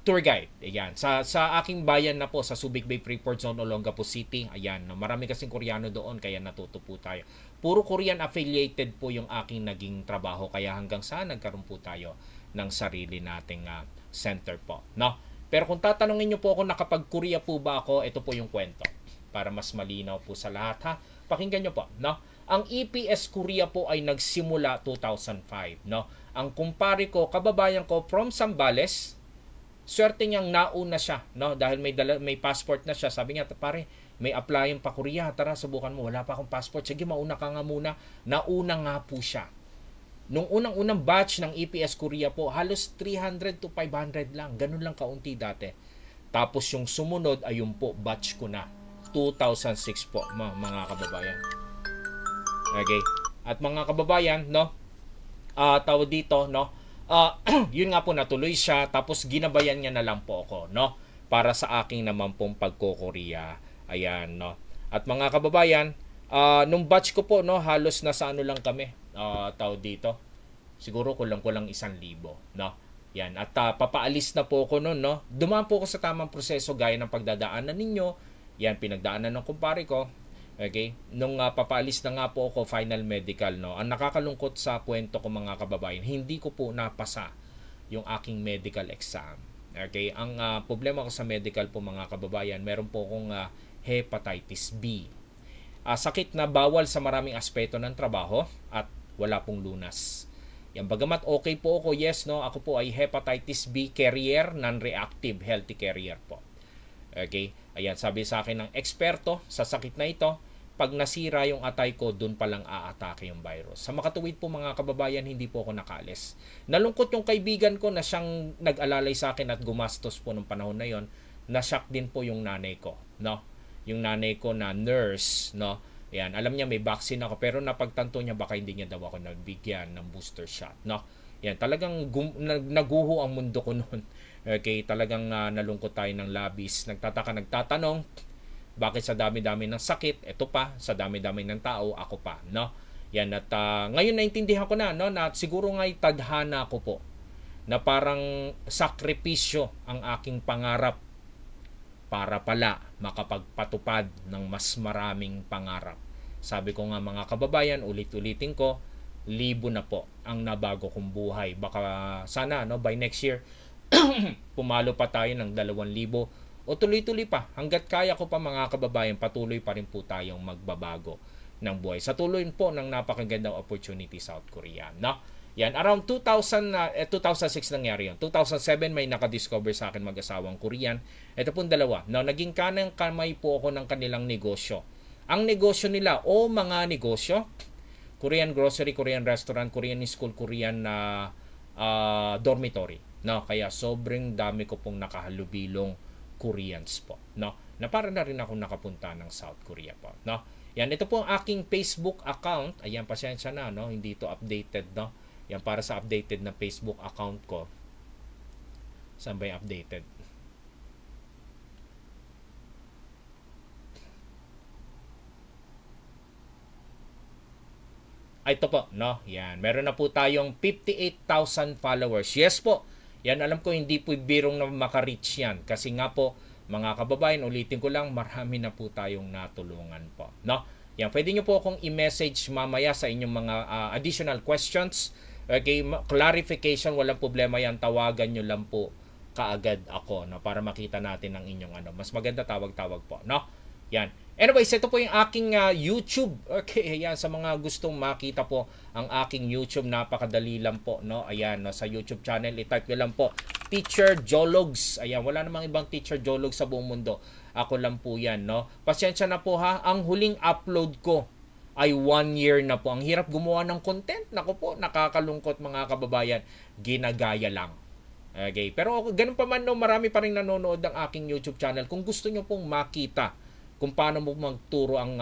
[SPEAKER 1] tour guide. Ayan. Sa aking bayan na po, sa Subic Bay Freeport Zone, Olongapo City. Ayan. Marami kasing Koreano doon, kaya natuto po tayo. Puro Korean affiliated po yung aking naging trabaho. Kaya hanggang saan nagkaroon po tayo ng sarili nating center po. Pero kung tatanungin nyo po ako nakapag-Korea po ba ako, ito po yung kwento. Para mas malinaw po sa lahat ha. Pakinggan nyo po. Ang EPS Korea po ay nagsimula 2005. Ang kumpare ko, kababayan ko from Zambales, swerte niyang nauna siya, dahil may passport na siya. Sabi niya, pare, may applyin pa Korea, tara subukan mo. Wala pa akong passport, sige mauna ka nga muna. Nauna nga po siya. Nung unang batch ng EPS Korea po, halos 300 to 500 lang. Ganun lang kaunti dati. Tapos yung sumunod, ayun po, batch ko na. 2006 po, mga kababayan. Okay. At mga kababayan, tawag dito, yun nga po, natuloy siya. Tapos ginabayan niya na lang po ako, para sa aking naman pong pagko-Korea. Ayan, At mga kababayan, nung batch ko po, halos nasa lang kami. Tawag dito. Siguro kulang-kulang 1,000. Yan. At papaalis na po ako noon, Dumaan po ako sa tamang proseso gaya ng pagdadaanan ninyo. Yan, pinagdaanan ng kumpare ko. Okay? Nung papaalis na nga po ako, final medical, Ang nakakalungkot sa kwento ko mga kababayan, hindi ko po napasa yung aking medical exam. Okay? Ang problema ko sa medical po mga kababayan, meron po akong hepatitis B. Sakit na bawal sa maraming aspeto ng trabaho at wala pong lunas. Yan, bagamat okay po ako, yes, ako po ay hepatitis B carrier, non-reactive, healthy carrier po. Okay? Ayan, sabi sa akin ng eksperto sa sakit na ito, pag nasira yung atay ko, dun palang aatake yung virus. Sa makatuwid po mga kababayan, hindi po ako nakaalis. Nalungkot yung kaibigan ko na siyang nag-alalay sa akin at gumastos po nung panahon na yon. Na-shock din po yung nanay ko, Yung nanay ko na nurse, Ayan, alam niya may vaccine ako pero napagtanto niya baka hindi niya daw ako nabigyan ng booster shot, Yan, talagang naguho ang mundo ko noon. Okay, talagang nalungkot tayo ng labis. Nagtatanong, bakit sa dami-dami ng sakit, ito pa, sa dami-dami ng tao, ako pa, Yan, at ngayon naintindihan ko na, na siguro nga'y tadhana ko po, na parang sakripisyo ang aking pangarap para pala makapagpatupad ng mas maraming pangarap. Sabi ko nga mga kababayan, ulit-ulitin ko, 1,000 na po ang nabago kong buhay. Baka sana by next year, pumalo pa tayo ng 2,000 o tuloy-tuloy pa. Hanggat kaya ko pa mga kababayan, patuloy pa rin po tayong magbabago ng buhay. Sa tuloy po ng napakagandang opportunity South Korea. Yan, around 2006 nangyari yun. 2007 may nakadiscover sa akin mag-asawang Korean. Ito pong dalawa. Naging kanang kamay po ako ng kanilang negosyo. ang negosyo nila o mga negosyo, Korean grocery, Korean restaurant, Korean school, Korean dormitory. No, kaya sobrang dami ko pong nakahalubilong Koreans po, no? Na para na rin ako nakapunta ng South Korea po, no? Yan, ito po ang aking Facebook account. Ayan, pasensya na, no? Hindi ito updated, no? Yan, para sa updated na Facebook account ko. Saan ba yung updated? Ito po, no? Yan. Meron na po tayong 58,000 followers. Yes po. Yan, alam ko hindi po birong na maka-reach yan. Kasi nga po, mga kababayan, ulitin ko lang, marami na po tayong natulungan po, no? Yan, pwede nyo po akong i-message mamaya sa inyong mga additional questions. Okay, clarification, walang problema yan. Tawagan nyo lang po kaagad ako, no? Para makita natin ang inyong ano. Mas maganda tawag-tawag po, no? Yan. Anyways, ito po yung aking YouTube. Okay, ayan, sa mga gustong makita po ang aking YouTube, napakadali lang po, no? Ayan, no, sa YouTube channel, i-type nyo lang po, Teacher Jologs. Ayan, wala namang ibang Teacher Jologs sa buong mundo. Ako lang po yan, no? Pasensya na po ha, ang huling upload ko ay 1 year na po. Ang hirap gumawa ng content. Naku po, nakakalungkot mga kababayan. Ginagaya lang. Okay, pero ganun pa man, no, marami pa rin nanonood ng aking YouTube channel. Kung gusto nyo pong makita kung paano mo magturo ang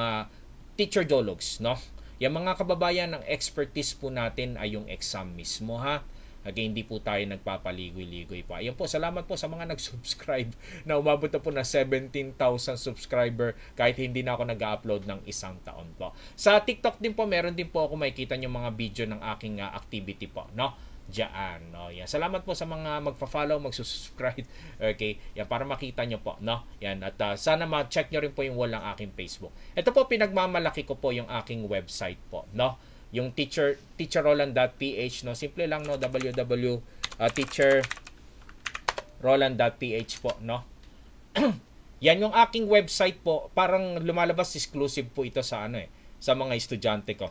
[SPEAKER 1] Teacher Jologs, no? Yung mga kababayan, ang expertise po natin ay yung exam mismo, ha? Okay, hindi po tayo nagpapaligoy-ligoy pa. Ayun po, salamat po sa mga nag-subscribe na umabot na po na 17,000 subscriber kahit hindi na ako nag-upload ng isang taon po. Sa TikTok din po, meron din po ako makikita yung mga video ng aking activity po, no? Diyan, no? Yan. Salamat po sa mga magfa-follow, magsusubscribe. Okay? Yan, para makita nyo po, no? Yan, at sana ma-check nyo rin po yung wall ng aking Facebook. Ito po, pinagmamalaki ko po yung aking website po, no? Yung teacherroland.ph, no? Simple lang, no? www.teacherroland.ph po, no? Yan yung aking website po, parang lumalabas exclusive po ito sa ano sa mga estudyante ko.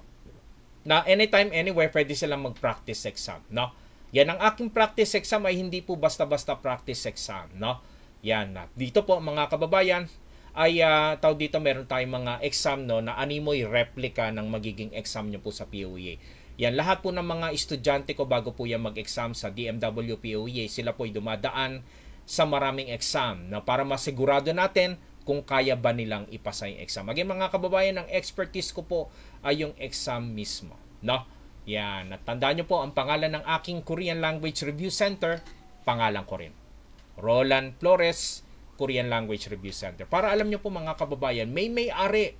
[SPEAKER 1] Na anytime, anywhere, pwede silang mag-practice exam, no? Yan, ang aking practice exam ay hindi po basta-basta practice exam, no? Yan, dito po mga kababayan, ay tawag dito, meron tayong mga exam, no, na animoy replica ng magiging exam nyo po sa POEA. Yan, lahat po ng mga estudyante ko bago po yan mag-exam sa DMW POEA, sila po ay dumadaan sa maraming exam, na para masigurado natin kung kaya ba nilang ipasa yung exam. Again, mga kababayan, ang expertise ko po ay yung exam mismo, no? Yan, at tandaan nyo po, ang pangalan ng aking Korean Language Review Center, pangalan ko rin, Roland Flores Korean Language Review Center. Para alam nyo po mga kababayan, may-ari,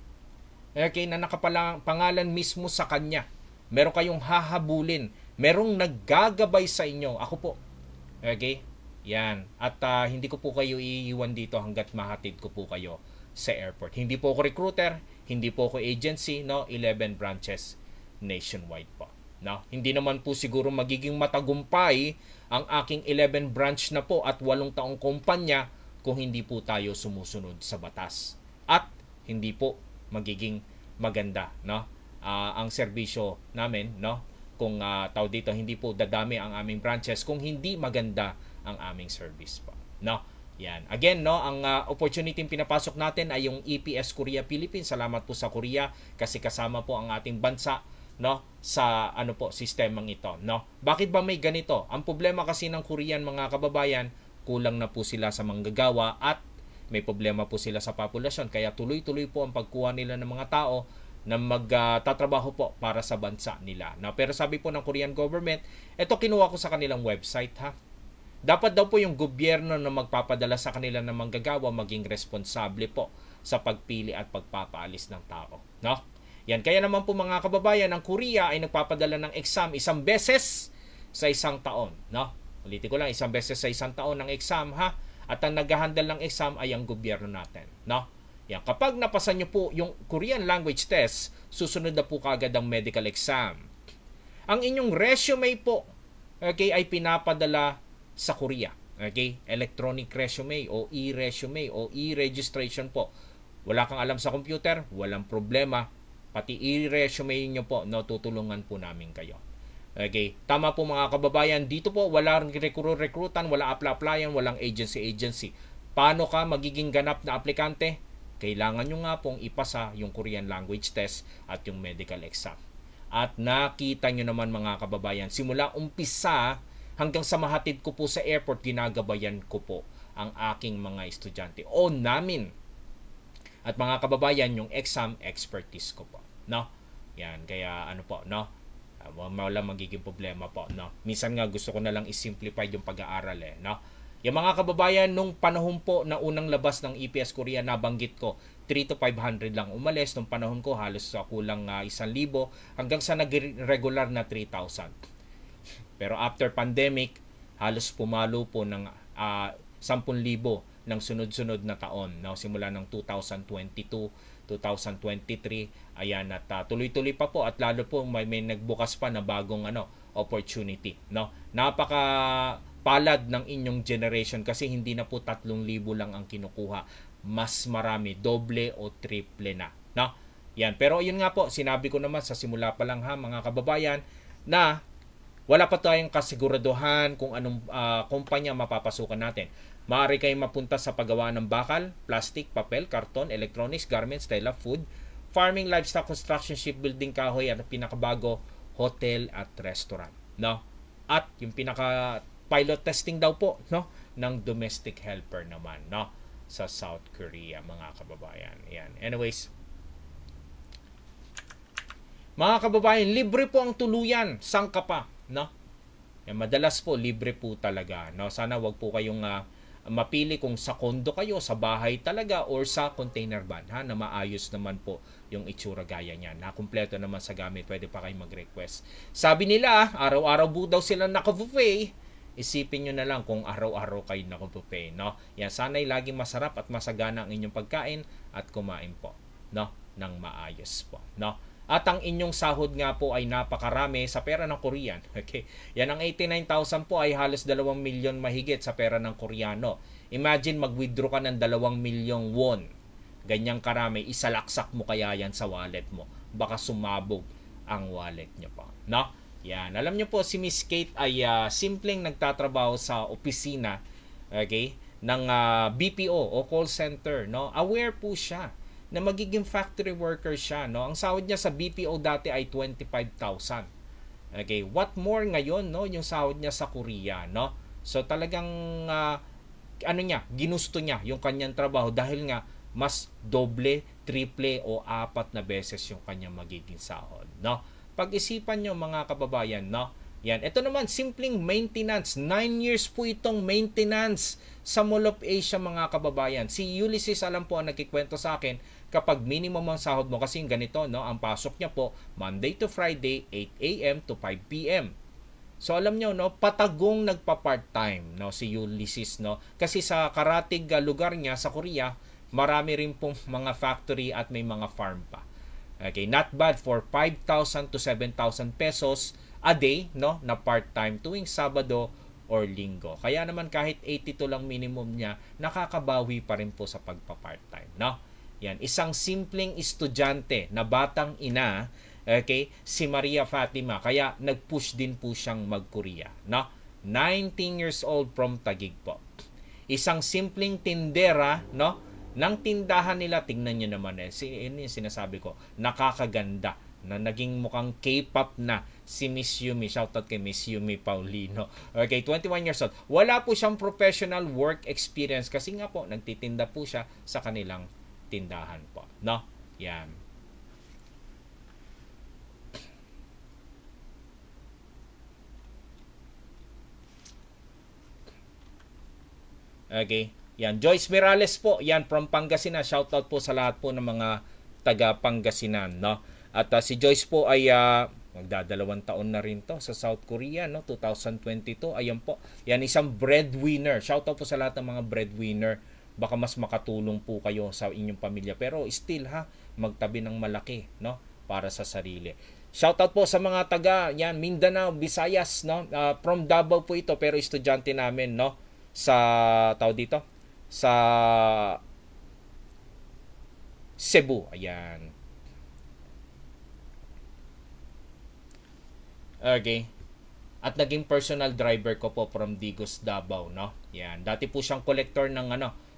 [SPEAKER 1] okay, na nakapangalan mismo sa kanya. Meron kayong hahabulin, merong naggagabay sa inyo. Ako po, okay? Yan. At hindi ko po kayo iiwan dito hanggat mahatid ko po kayo sa airport. Hindi po ako recruiter, hindi po ako agency, no? 11 branches nationwide po, no? Hindi naman po siguro magiging matagumpay ang aking 11 branch na po at 8 taong kumpanya kung hindi po tayo sumusunod sa batas. At hindi po magiging maganda, no? Ang serbisyo namin, no? Kung tawag dito, hindi po dadami ang aming branches kung hindi maganda ang aming service po, no? Yan. Again, no, ang opportunity pinapasok natin ay yung EPS Korea Philippines. Salamat po sa Korea kasi kasama po ang ating bansa, no, sa ano po sistemang ito, no? Bakit ba may ganito? Ang problema kasi ng Korean, mga kababayan, kulang na po sila sa manggagawa at may problema po sila sa populasyon, kaya tuloy-tuloy po ang pagkuha nila ng mga tao na magtatrabaho po para sa bansa nila. Now, pero sabi po ng Korean government, ito kinuha ko sa kanilang website, ha. Dapat daw po yung gobyerno na magpapadala sa kanila ng manggagawa maging responsable po sa pagpili at pagpapaalis ng tao, no? Yan, kaya naman po mga kababayan, ang Korea ay nagpapadala ng exam 1 beses sa isang taon, no? Ulitin ko lang, 1 beses sa isang taon ng exam, ha? At ang naghahandle ng exam ay ang gobyerno natin, no? Yan, kapag napasa nyo po yung Korean language test, susunod na po kagad ang medical exam. Ang inyong resume po, okay, ay pinapadala sa Korea. Okay? Electronic resume o e-resume o e-registration po. Wala kang alam sa computer, walang problema. Pati e-resume nyo po, no, tutulungan po namin kayo. Okay? Tama po mga kababayan, dito po walang recruitan, walang apply-applyan, walang agency. Paano ka magiging ganap na aplikante? kailangan nyo nga pong ipasa yung Korean language test at yung medical exam. At nakita nyo naman mga kababayan, simula umpisa hanggang sa mahatid ko po sa airport, ginagabayan ko po ang aking mga estudyante o namin. At mga kababayan, yung exam expertise ko po, no? Yan, kaya ano po, no? Wala magiging problema po, no? Minsan nga gusto ko na lang i-simplify yung pag-aaral no? Yung mga kababayan, nung panahon po na unang labas ng EPS Korea, nabanggit ko, 3 to 500 lang umalis. Nung panahon ko, halos kulang 1,000 hanggang sa nag-regular na 3,000. Pero after pandemic, halos pumalo po ng 10,000 ng sunod-sunod na taon. No? Simula ng 2022, 2023, ayan, at tuloy-tuloy pa po at lalo po may nagbukas pa na bagong opportunity. No? Napaka palad ng inyong generation kasi hindi na po 3,000 lang ang kinukuha. Mas marami, doble o triple na. No? Yan. Pero yun nga po, sinabi ko naman sa simula pa lang mga kababayan na wala pa tayong kasiguraduhan kung anong kumpanya mapapasukan natin. Maaari kayong mapunta sa paggawa ng bakal, plastic, papel, karton, electronics, garments, tela, food, farming, livestock, construction, shipbuilding, kahoy, at pinakabago, hotel at restaurant. No? At yung pinaka pilot testing daw po, no, ng domestic helper naman, no, sa South Korea, mga kababayan. Yan. Anyways, mga kababayan, libre po ang tuluyan, sangka pa, no? Yan, madalas po libre po talaga, no? Sana wag po kayong mapili kung sa kondo kayo, sa bahay talaga or sa container van, ha, na maayos naman po yung itsura gaya niyan. Na kumpleto naman sa gamit, pwede pa kayong mag-request. Sabi nila, araw-araw po daw sila naka-buffet. Isipin nyo na lang kung araw-araw kayo naka-buffet, no? Yan, sana'y laging masarap at masagana ang inyong pagkain at kumain po, no, ng maayos po, no? At ang inyong sahod nga po ay napakarami sa pera ng Korean. Okay? Yan, ang 89,000 po ay halos 2 milyon mahigit sa pera ng Koreano. Imagine mag-withdraw ka ng 2 milyong won. Ganyang karami, isalaksak mo kaya yan sa wallet mo. Baka sumabog ang wallet nyo po, no? Yan, alam nyo po si Miss Kate ay simpleng nagtatrabaho sa opisina, okay, ng BPO o call center, no? Aware po siya na magiging factory worker siya, no? Ang sahod niya sa BPO dati ay 25,000. Okay, what more ngayon, no? Yung sahod niya sa Korea, no? So talagang ginusto niya yung kanyang trabaho dahil nga mas doble, triple o 4 na beses yung kanyang magiging sahod, no? Pag-isipan nyo mga kababayan, no? Yan. Ito naman, simpleng maintenance. 9 years po itong maintenance sa Mall of Asia, mga kababayan. Si Ulysses, alam po, ang nagkikwento sa akin, kapag minimum ang sahod mo, kasi ganito, no? Ang pasok niya po, Monday to Friday, 8 a.m. to 5 p.m. So, alam nyo, no? Patagong nagpa-part-time, no? Si Ulysses, no? Kasi sa karatig lugar niya, sa Korea, marami rin pong mga factory at may mga farm pa. Okay, not bad for 5,000 to 7,000 pesos a day, no, na part-time tuwing Sabado or Linggo. Kaya naman kahit 82 lang minimum niya, nakakabawi pa rin po sa pagpa-part-time, no? Yan, isang simpleng estudyante na batang ina, okay, si Maria Fatima, kaya nag-push din po siyang mag-Korea, no? 19 years old from Taguig po. Isang simpleng tindera, no, ng tindahan nila, tingnan nyo naman yun yung sinasabi ko, nakakaganda, na naging mukhang K-pop na si Miss Yumi. Shoutout kay Miss Yumi Paulino. Okay, 21 years old. Wala po siyang professional work experience kasi nga po, nagtitinda po siya sa kanilang tindahan po, no? Yan. Okay. Yan, Joyce Mirales po, yan from Pangasinan. Shoutout po sa lahat po ng mga taga Pangasinan, no? At si Joyce po ay magdadalawang taon na rin to sa South Korea, no? 2022. Ayan po. Yan, isang breadwinner. Shoutout po sa lahat ng mga breadwinner. Baka mas makatulong po kayo sa inyong pamilya, pero still magtabi ng malaki, no? Para sa sarili. Shoutout po sa mga taga yan Mindanao, Visayas, no? From Davao po ito, pero estudyante namin, no? Sa dito sa Cebu. Ayan. Okay. At naging personal driver ko po from Digos, Davao, no? Yan. Dati po siyang collector ng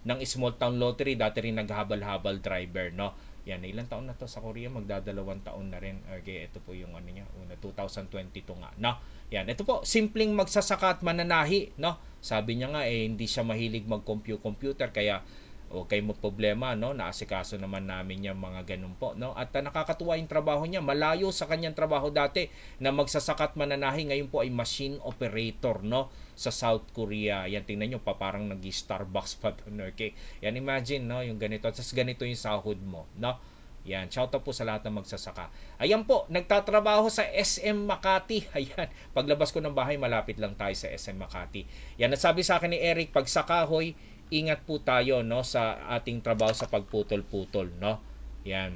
[SPEAKER 1] ng small town lottery, dati rin naghabal-habal driver, no? Yan, ilang taon na to sa Korea, magdadalawang taon na rin. Okay, ito po yung ano niya, 2022 nga, no? Yan, ito po, simpleng magsasaka at mananahi, no? Sabi niya nga, hindi siya mahilig mag-computer, kaya okay mo problema, no? Naasikaso naman namin yung mga ganun po, no? At nakakatuwa yung trabaho niya, malayo sa kanyang trabaho dati na magsasaka at mananahi, ngayon po ay machine operator, no? Sa South Korea. Yan, tingnan nyo pa, parang nag-Starbucks pa doon, okay? Yan, imagine, no? Yung ganito, at ganito yung sahod mo, no? Yan, shoutout po sa lahat ng magsasaka. Ayan po, nagtatrabaho sa SM Makati. Ayan, paglabas ko ng bahay, malapit lang tayo sa SM Makati. Yan, nasabi sa akin ni Eric, pag sa kahoy, ingat po tayo, no, sa ating trabaho sa pagputol-putol, no? Yan.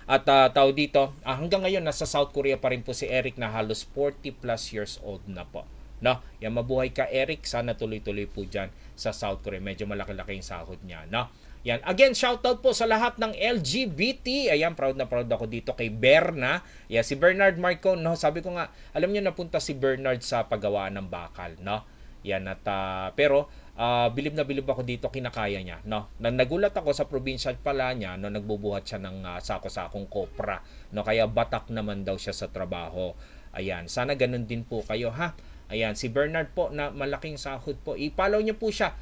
[SPEAKER 1] At tao dito, hanggang ngayon nasa South Korea pa rin po si Eric na halos 40 plus years old na po. No? Yan, mabuhay ka Eric, sana tuloy-tuloy po diyan sa South Korea. Medyo malaki-laki yung sahod niya, no? Yan. Again, shoutout po sa lahat ng LGBT. Ayan, proud na proud ako dito kay Berna. Yan, si Bernard Marcon, no? Sabi ko nga, alam niyo napunta si Bernard sa paggawaan ng bakal, no? Yan, at pero bilib na bilib ako dito, kinakaya niya, no? Nagulat ako sa probinsya pala niya, no, nagbubuhat siya ng sako-sakong kopra, no? Kaya batak naman daw siya sa trabaho. Ayan, sana ganun din po kayo, ha? Ayan, si Bernard po na malaking sahod po. I-follow niyo po siya,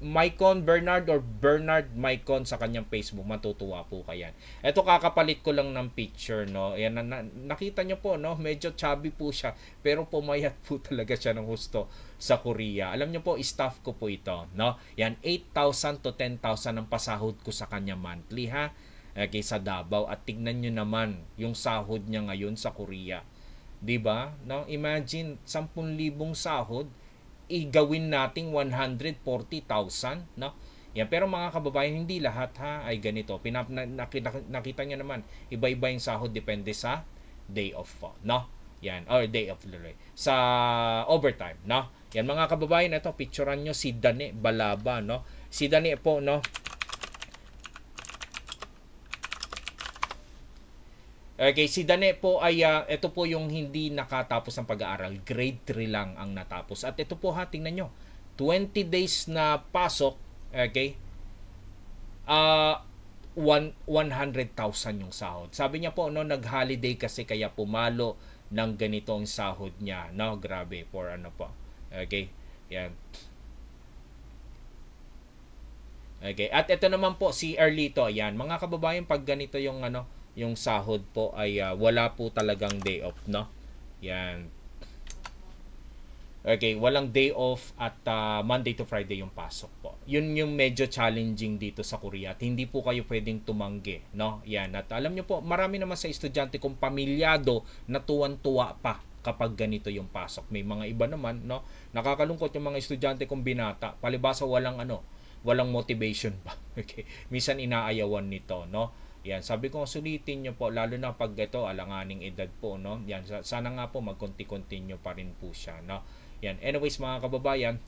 [SPEAKER 1] Maicon Bernard or Bernard Maicon sa kanyang Facebook. Matutuwa po kayan. Ito, kakapalit ko lang ng picture, no? Ayan, nakita niyo po, no? Medyo chubby po siya, pero pumayat po talaga siya ng husto sa Korea. Alam niyo po, staff ko po ito, no? Yan, 8,000 to 10,000 ang pasahod ko sa kanya monthly, ha? Okay, sa Davao. At tignan niyo naman yung sahod niya ngayon sa Korea. 'Di ba? No, imagine 10,000 sahod, igawin nating 140,000, no? Yan, pero mga kababayan, hindi lahat, ha, ay ganito. Nakita niyo naman, iba-iba yung sahod depende sa day off po, no? Yan, or day off sa overtime, no? Yan mga kababayan, ito picturean niyo si Dane Balaba, no? Si Dane po, no? Okay, si Dane po ay ito po yung hindi nakatapos ng pag-aaral. Grade 3 lang ang natapos. At ito po, ha, tingnan nyo. 20 days na pasok, okay? 100,000 yung sahod. Sabi niya po, no, nag-holiday kasi kaya pumalo ng ganitong sahod niya. No, grabe, for ano po. Okay? Yan. Okay, at ito naman po si Erlito. Ayan, mga kababayan, pag ganito yung yung sahod po ay wala po talagang day off, no? Yan. Okay, walang day off at Monday to Friday yung pasok po. Yun yung medyo challenging dito sa Korea. At hindi po kayo pwedeng tumanggi, no? Yan. At alam nyo po, marami naman sa estudyante kong pamilyado na tuwan-tuwa pa kapag ganito yung pasok. May mga iba naman, no? Nakakalungkot yung mga estudyante kong binata. Palibasa walang walang motivation pa. Okay. Minsan inaayawan nito, no? Yan, sabi ko sulitin nyo po, lalo na pag ito alanganing edad po, no? Yan, sana nga po mag-continue pa rin po siya, no? Yan, anyways mga kababayan,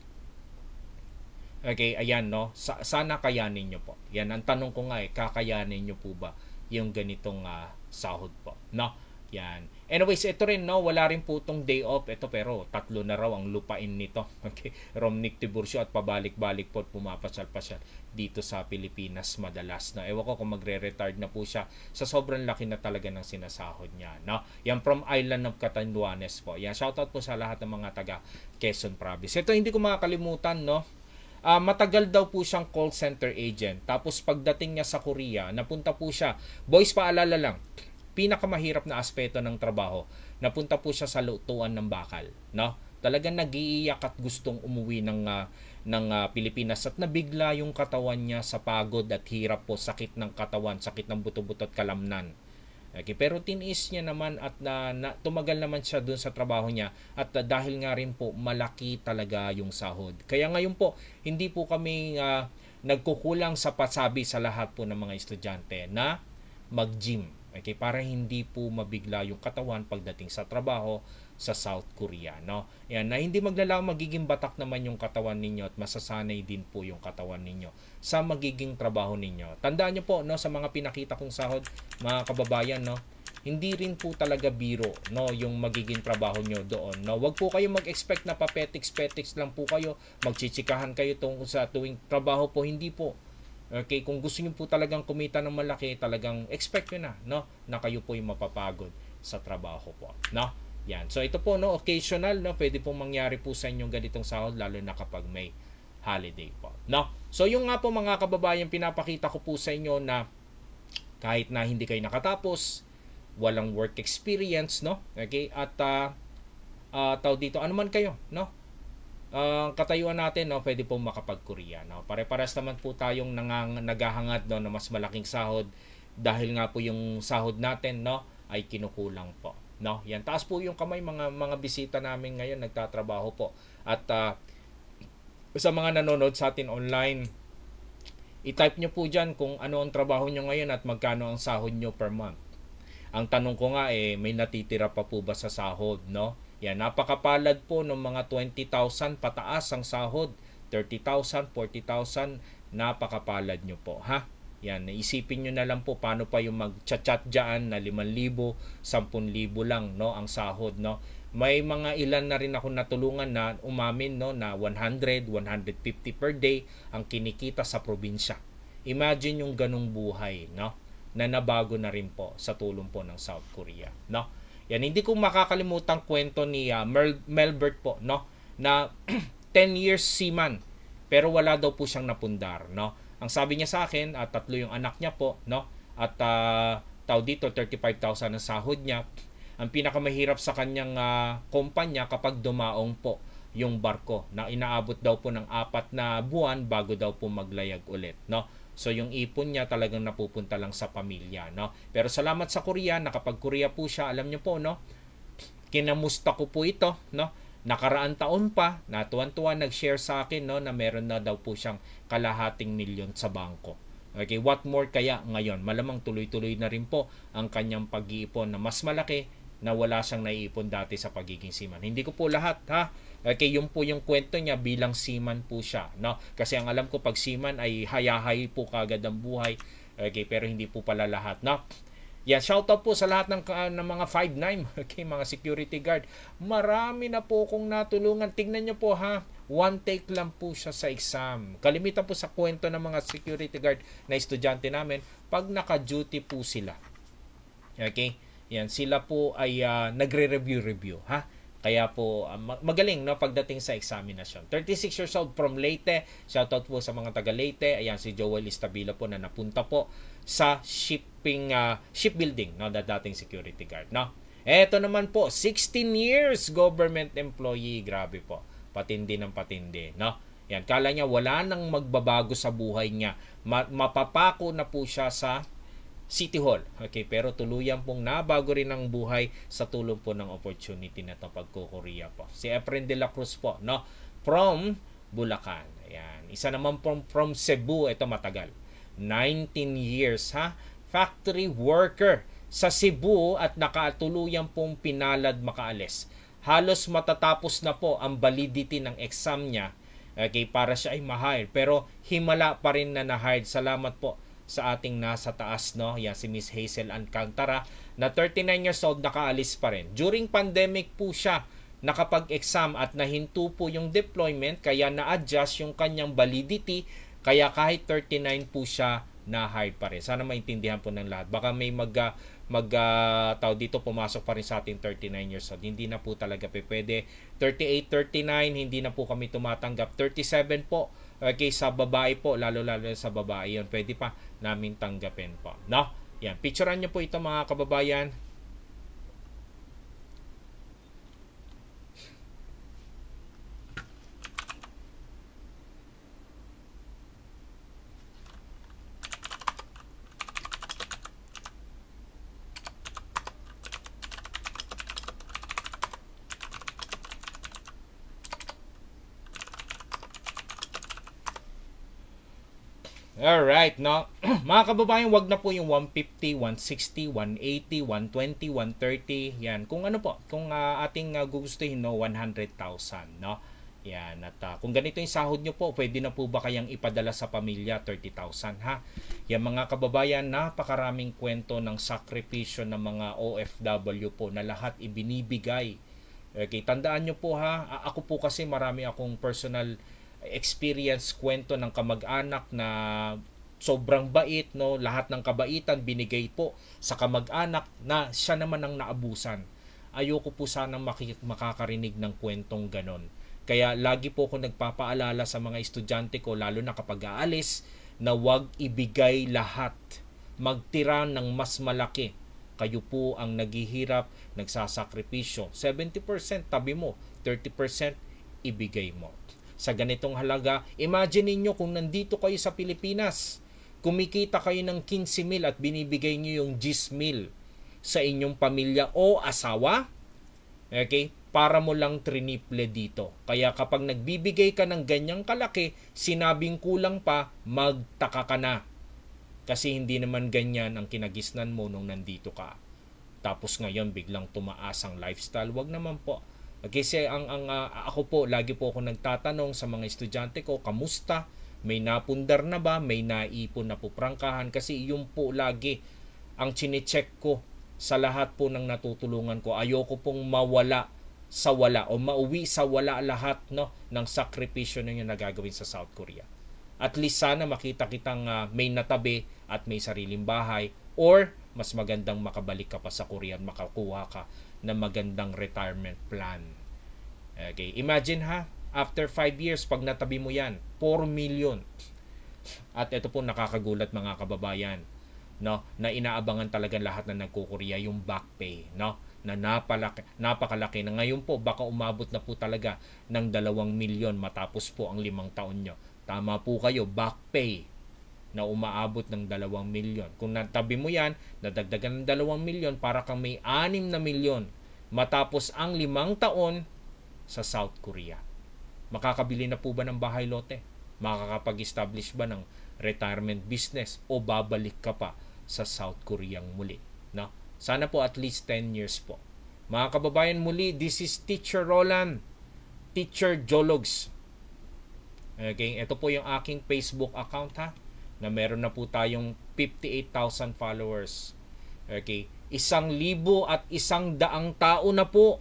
[SPEAKER 1] okay, ayan, no? Sana kayanin nyo po. Yan, ang tanong ko nga kakayanin nyo po ba yung ganitong sahod po, no? Yan. Anyways, ito rin, no, wala rin po itong day off. Ito, pero 3 na raw ang lupain nito. Okay, Romnick Tiburcio at pabalik-balik po at pumapasyal-pasyal dito sa Pilipinas madalas, no. Ewan ko kung magre-retard na po siya sa sobrang laki na talaga ng sinasahod niya, no. Yan, from Island of Catanduanes po. Yan, shoutout po sa lahat ng mga taga Quezon Province. Ito, hindi ko makakalimutan, no. Matagal daw po siyang call center agent. Tapos pagdating niya sa Korea, napunta po siya. Boys, paalala lang, pinakamahirap na aspeto ng trabaho, napunta po siya sa lutuan ng bakal, no? Talagang nag-iiyak at gustong umuwi ng Pilipinas at nabigla yung katawan niya sa pagod at hirap po, sakit ng katawan, sakit ng buto-buto at kalamnan. Okay, pero tiniis niya naman at tumagal naman siya doon sa trabaho niya at dahil nga rin po malaki talaga yung sahod. Kaya ngayon po, hindi po kami nagkukulang sa pasabi sa lahat po ng mga estudyante na mag-gym. Okay, para hindi po mabigla yung katawan pagdating sa trabaho sa South Korea, no? Yan, na hindi maglalaw, magiging batak naman yung katawan ninyo at masasanay din po yung katawan ninyo sa magiging trabaho ninyo. Tandaan nyo po, no, sa mga pinakita kong sahod, mga kababayan, no, hindi rin po talaga biro, no, yung magiging trabaho nyo doon, no. Wag po kayo mag-expect na papetiks-petiks lang po kayo, magchichikahan kayo tungkol sa tuwing trabaho po, hindi po. Okay, kung gusto niyo po talagang kumita ng malaki, talagang expect nyo na, no, na kayo po yung mapapagod sa trabaho po, no. Yan. So ito po, no, occasional, no, pwede pong mangyari po sa inyong ganitong sahod, lalo na kapag may holiday po, no. So yung nga po mga kababayan, pinapakita ko po sa inyo na kahit na hindi kayo nakatapos, walang work experience, no, okay, at tao dito, ano man kayo, no, katayuan natin, no, pwede pong makapag-Korea, no. Pare-pares naman po tayong naghahangad, no, na mas malaking sahod dahil nga po yung sahod natin, no, ay kinukulang po, no. Yan, taas po yung kamay mga bisita namin ngayon, nagtatrabaho po. At sa mga nanonood sa atin online, i-type nyo po dyan kung ano ang trabaho nyo ngayon at magkano ang sahod nyo per month. Ang tanong ko nga, may natitira pa po ba sa sahod, no? Yan, napakapalad po ng mga 20,000 pataas ang sahod, 30,000, 40,000, napakapalad nyo po, ha? Yan, naisipin nyo na lang po paano pa yung mag-chat dyan na 5,000, 10,000 lang, no, ang sahod, no? May mga ilan na rin ako natulungan na umamin, no, na 100, 150 per day ang kinikita sa probinsya. Imagine yung ganung buhay, no, na nabago na rin po sa tulong po ng South Korea, no. Yan, hindi ko makakalimutan kwento ni Melbert po, no, na 10 years seaman pero wala daw po siyang napundar, no. Ang sabi niya sa akin, 3 yung anak niya po, no, at tao dito 35,000 ang sahod niya. Ang pinakamahirap sa kanyang kumpanya kapag dumaong po yung barko, na inaabot daw po ng 4 na buwan bago daw po maglayag ulit, no. So yung ipon niya talagang napupunta lang sa pamilya, no. Pero salamat sa Korea, nakapag-Korea po siya, alam niyo po, no. Kinamusta ko po ito, no. Nakaraan taon pa, natuwan-tuwa nag-share sa akin, no, na meron na daw po siyang kalahating milyon sa bangko. Okay, what more kaya ngayon? Malamang tuloy-tuloy na rin po ang kanyang pag-iipon na mas malaki na wala siyang naiipon dati sa pagiging seaman. Hindi ko po lahat, ha. Okay, yung po yung kwento niya bilang seaman po siya, no? Kasi ang alam ko pag seaman ay hayahay po kagad ang buhay. Okay, pero hindi po pala lahat, no? Yeah, shout out po sa lahat ng mga 5'9", okay, mga security guard. Marami na po kong natulungan. Tingnan niyo po, ha. One take lang po siya sa exam. Kalimitan po sa kwento ng mga security guard na estudyante namin, pag naka-duty po sila. Okay? Yan, sila po ay nagre-review, ha? Kaya po magaling, no, pagdating sa examination. 36 years old from Leyte. Shoutout po sa mga taga Leyte. Ayan, si Joel Istabilo po na napunta po sa shipbuilding, no, dating security guard, no. Eto naman po, 16 years government employee. Grabe po. Patindi ng patindi, no. Yan, kala niya wala nang magbabago sa buhay niya. Mapapako na po siya sa City Hall. Okay, pero tuluyan pong nabago rin ang buhay sa tulong po ng opportunity na ito pagko-Korea po. Si Efren de la Cruz po, no, from Bulacan. Ayan. Isa naman from Cebu, ito matagal. 19 years, ha. Factory worker sa Cebu at nakatuluyan pong pinalad makaalis. Halos matatapos na po ang validity ng exam niya. Okay, para siya ay ma-hire. Pero himala pa rin na na-hire. Salamat po sa ating nasa taas, no. Yan, si Miss Hazel Alcantara na 39 years old, nakaalis pa rin. During pandemic po siya nakapag-exam at nahinto po yung deployment, kaya na-adjust yung kanyang validity, kaya kahit 39 po siya na-hire pa rin. Sana maintindihan po ng lahat. Baka may tao dito pumasok pa rin sa ating 39 years old. Hindi na po talaga pwede. 38, 39, hindi na po kami tumatanggap. 37 po, okay, sa babae po, lalo sa babae yun, pwede pa namin tanggapin po, no? Yan, picturean nyo po ito mga kababayan. Alright, no? Mga kababayan, wag na po yung 150, 160, 180, 120, 130. Yan, kung ano po, kung ating gugustuhin, no, 100,000, no? Yan, at kung ganito yung sahod nyo po, pwede na po ba kayang ipadala sa pamilya 30,000, ha? Yung mga kababayan, napakaraming kwento ng sakripisyo ng mga OFW po na lahat ibinibigay. Okay, tandaan nyo po ha, ako po kasi marami akong personal experience kwento ng kamag-anak na sobrang bait, no? Lahat ng kabaitan binigay po sa kamag-anak na siya naman ang naabusan. Ayoko po sanang makakarinig ng kwentong ganon. Kaya lagi po ako nagpapaalala sa mga estudyante ko, lalo na kapag aalis, na huwag ibigay lahat. Magtira ng mas malaki. Kayo po ang naghihirap, nagsasakripisyo. 70% tabi mo, 30% ibigay mo. Sa ganitong halaga, imagine niyo kung nandito kayo sa Pilipinas, kumikita kayo ng 15,000 at binibigay niyo yung 10,000 sa inyong pamilya o asawa, okay, para mo lang triniple dito. Kaya kapag nagbibigay ka ng ganyang kalaki, sinabing kulang pa, magtaka ka na. Kasi hindi naman ganyan ang kinagisnan mo nung nandito ka. Tapos ngayon biglang tumaas ang lifestyle. Wag naman po. Kasi ako po, lagi po ako nagtatanong sa mga estudyante ko, kamusta? May napundar na ba? May naipon na po prangkahan? Kasi yun po lagi ang chinecheck ko sa lahat po ng natutulungan ko. Ayoko pong mawala sa wala o mauwi sa wala lahat, no, ng sakripisyo ninyo na gagawin sa South Korea. At least sana makita kitang may natabi at may sariling bahay, or mas magandang makabalik ka pa sa Korea at makakuha ka ng magandang retirement plan. Okay, imagine ha, after 5 years, pag natabi mo yan, 4 million. At ito po nakakagulat mga kababayan, no, na inaabangan talaga lahat na nagkukurya yung back pay, no, na napakalaki na ngayon po baka umabot na po talaga ng 2 milyon matapos po ang 5 taon nyo. Tama po kayo, back pay na umaabot ng 2 milyon. Kung natabi mo yan, nadagdagan ng 2 milyon, para kang may 6 na milyon matapos ang 5 taon sa South Korea. Makakabili na po ba ng bahay lote? Makakapag-establish ba ng retirement business? O babalik ka pa sa South Koreang muli? No? Sana po at least 10 years po. Mga kababayan, muli, this is Teacher Roland, Teacher Jologs. Okay, ito po yung aking Facebook account ha, na meron na po tayong 58,000 followers. Okay, 1,100 tao na po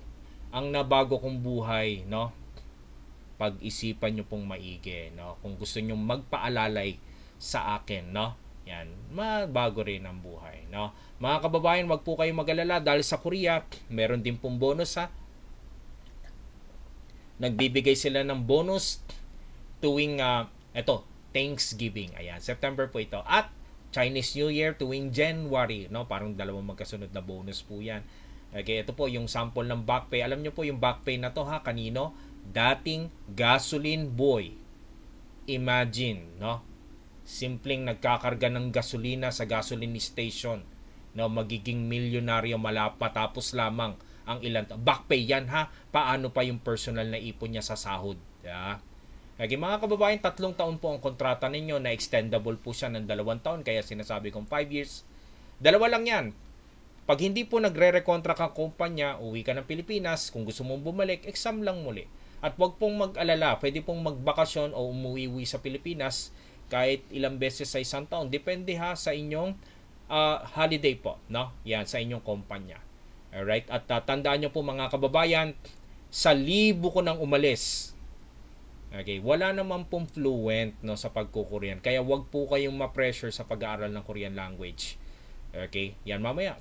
[SPEAKER 1] ang nabago kong buhay, no? Pag-isipan nyo pong maigi, no? Kung gusto nyo magpaalalay sa akin, no? Yan, mabago rin ang buhay, no? Mga kababayan, wag po kayong mag-alala dahil sa Korea, meron din pong bonus ha. Nagbibigay sila ng bonus tuwing Thanksgiving. Ayan, September po ito. At Chinese New Year tuwing January, no? Parang dalawang magkasunod na bonus po 'yan. Okay, ito po yung sample ng back pay. Alam niyo po yung back pay na to ha, kanino? Dating gasoline boy. Imagine, no? Simpleng nagkakarga ng gasolina sa gasoline station, no? Magiging milyonaryo matapos lamang ang ilan. Back pay yan ha. Paano pa yung personal na ipon niya sa sahod? Yeah. Okay, mga kababayan, 3 taon po ang kontrata ninyo, na extendable po siya ng 2 taon, kaya sinasabi kong 5 years. 2 lang yan. Pag hindi po nagre-recontract ang kumpanya, uwi ka ng Pilipinas, kung gusto mong bumalik, exam lang muli. At wag pong mag-alala, pwede pong magbakasyon o umuwi sa Pilipinas kahit ilang beses sa 1 taon. Depende ha sa inyong holiday po, no? Yan, sa inyong kumpanya. Alright? At tandaan nyo po mga kababayan, sa libo ko nang umalis. Okay, wala naman pong fluent, no, sa pagko-Korean. Kaya wag po kayong ma-pressure sa pag-aaral ng Korean language. Okay? Yan, mamaya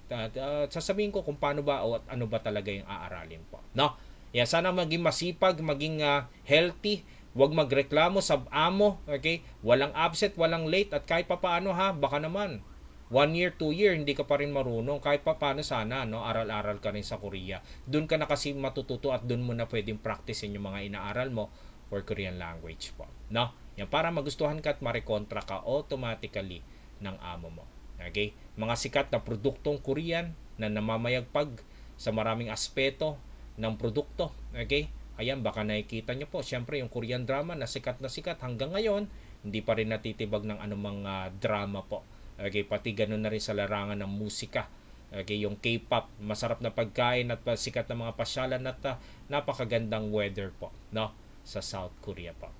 [SPEAKER 1] sasabihin ko kung paano ba o ano ba talaga yung aaralin po. No? Yan, sana maging masipag, maging healthy, wag magreklamo sa amo, okay? Walang absent, walang late, at kahit papaano ha, baka naman 1 year, 2 year, hindi ka pa rin marunong. Kahit papaano sana, no, aral-aral ka rin sa Korea. Doon ka na kasi matututo at doon mo na pwedeng practicein yung mga inaaral mo for Korean language po. No? Yan, para magustuhan ka at marekontra ka automatically ng amo mo. Okay? Mga sikat na produktong Korean na namamayagpag sa maraming aspeto ng produkto. Okay? Ayan, baka nakikita nyo po. Siyempre, yung Korean drama na sikat hanggang ngayon, hindi pa rin natitibag ng anumang drama po. Okay? Pati ganun na rin sa larangan ng musika. Okay? Yung K-pop, masarap na pagkain at sikat na mga pasyalan at napakagandang weather po. No? Sa South Korea po.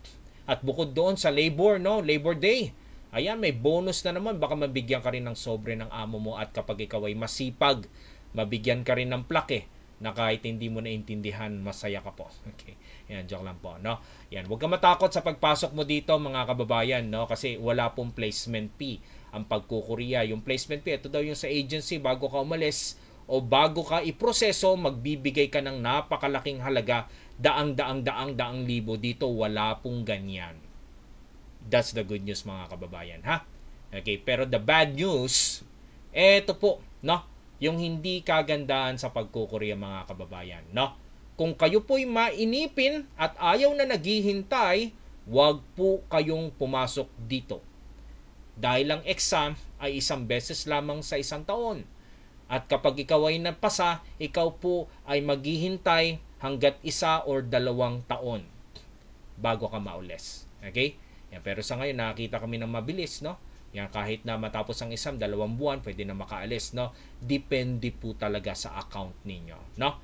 [SPEAKER 1] At bukod doon sa Labor Day, Ayan, may bonus na naman. Baka mabigyan ka rin ng sobre ng amo mo at kapag ikaw ay masipag, mabigyan ka rin ng plaque na kahit hindi mo naintindihan, masaya ka po. Okay. Yan, joke lang po, no? Yan, huwag ka matakot sa pagpasok mo dito, mga kababayan, no? Kasi wala pong placement fee ang pagkukurya. Yung placement fee, ito daw yung sa agency bago ka umalis o bago ka iproseso, magbibigay ka ng napakalaking halaga, daang libo. Dito wala pong ganyan. That's the good news, mga kababayan, ha? Okay, pero the bad news, eto po, no? Yung hindi kagandahan sa pagkukurya, mga kababayan, no? Kung kayo po'y mainipin at ayaw na naghihintay, wag po kayong pumasok dito. Dahil ang exam ay isang beses lamang sa isang taon. At kapag ikaw ay napasa, ikaw po ay maghihintay hanggat 1 or 2 taon bago ka maulis. Okay? Yan, pero sa ngayon, nakakita kami ng mabilis, no? Yan, kahit na matapos ang exam, 2 buwan, pwede na makaalis, no? Depende po talaga sa account ninyo, no?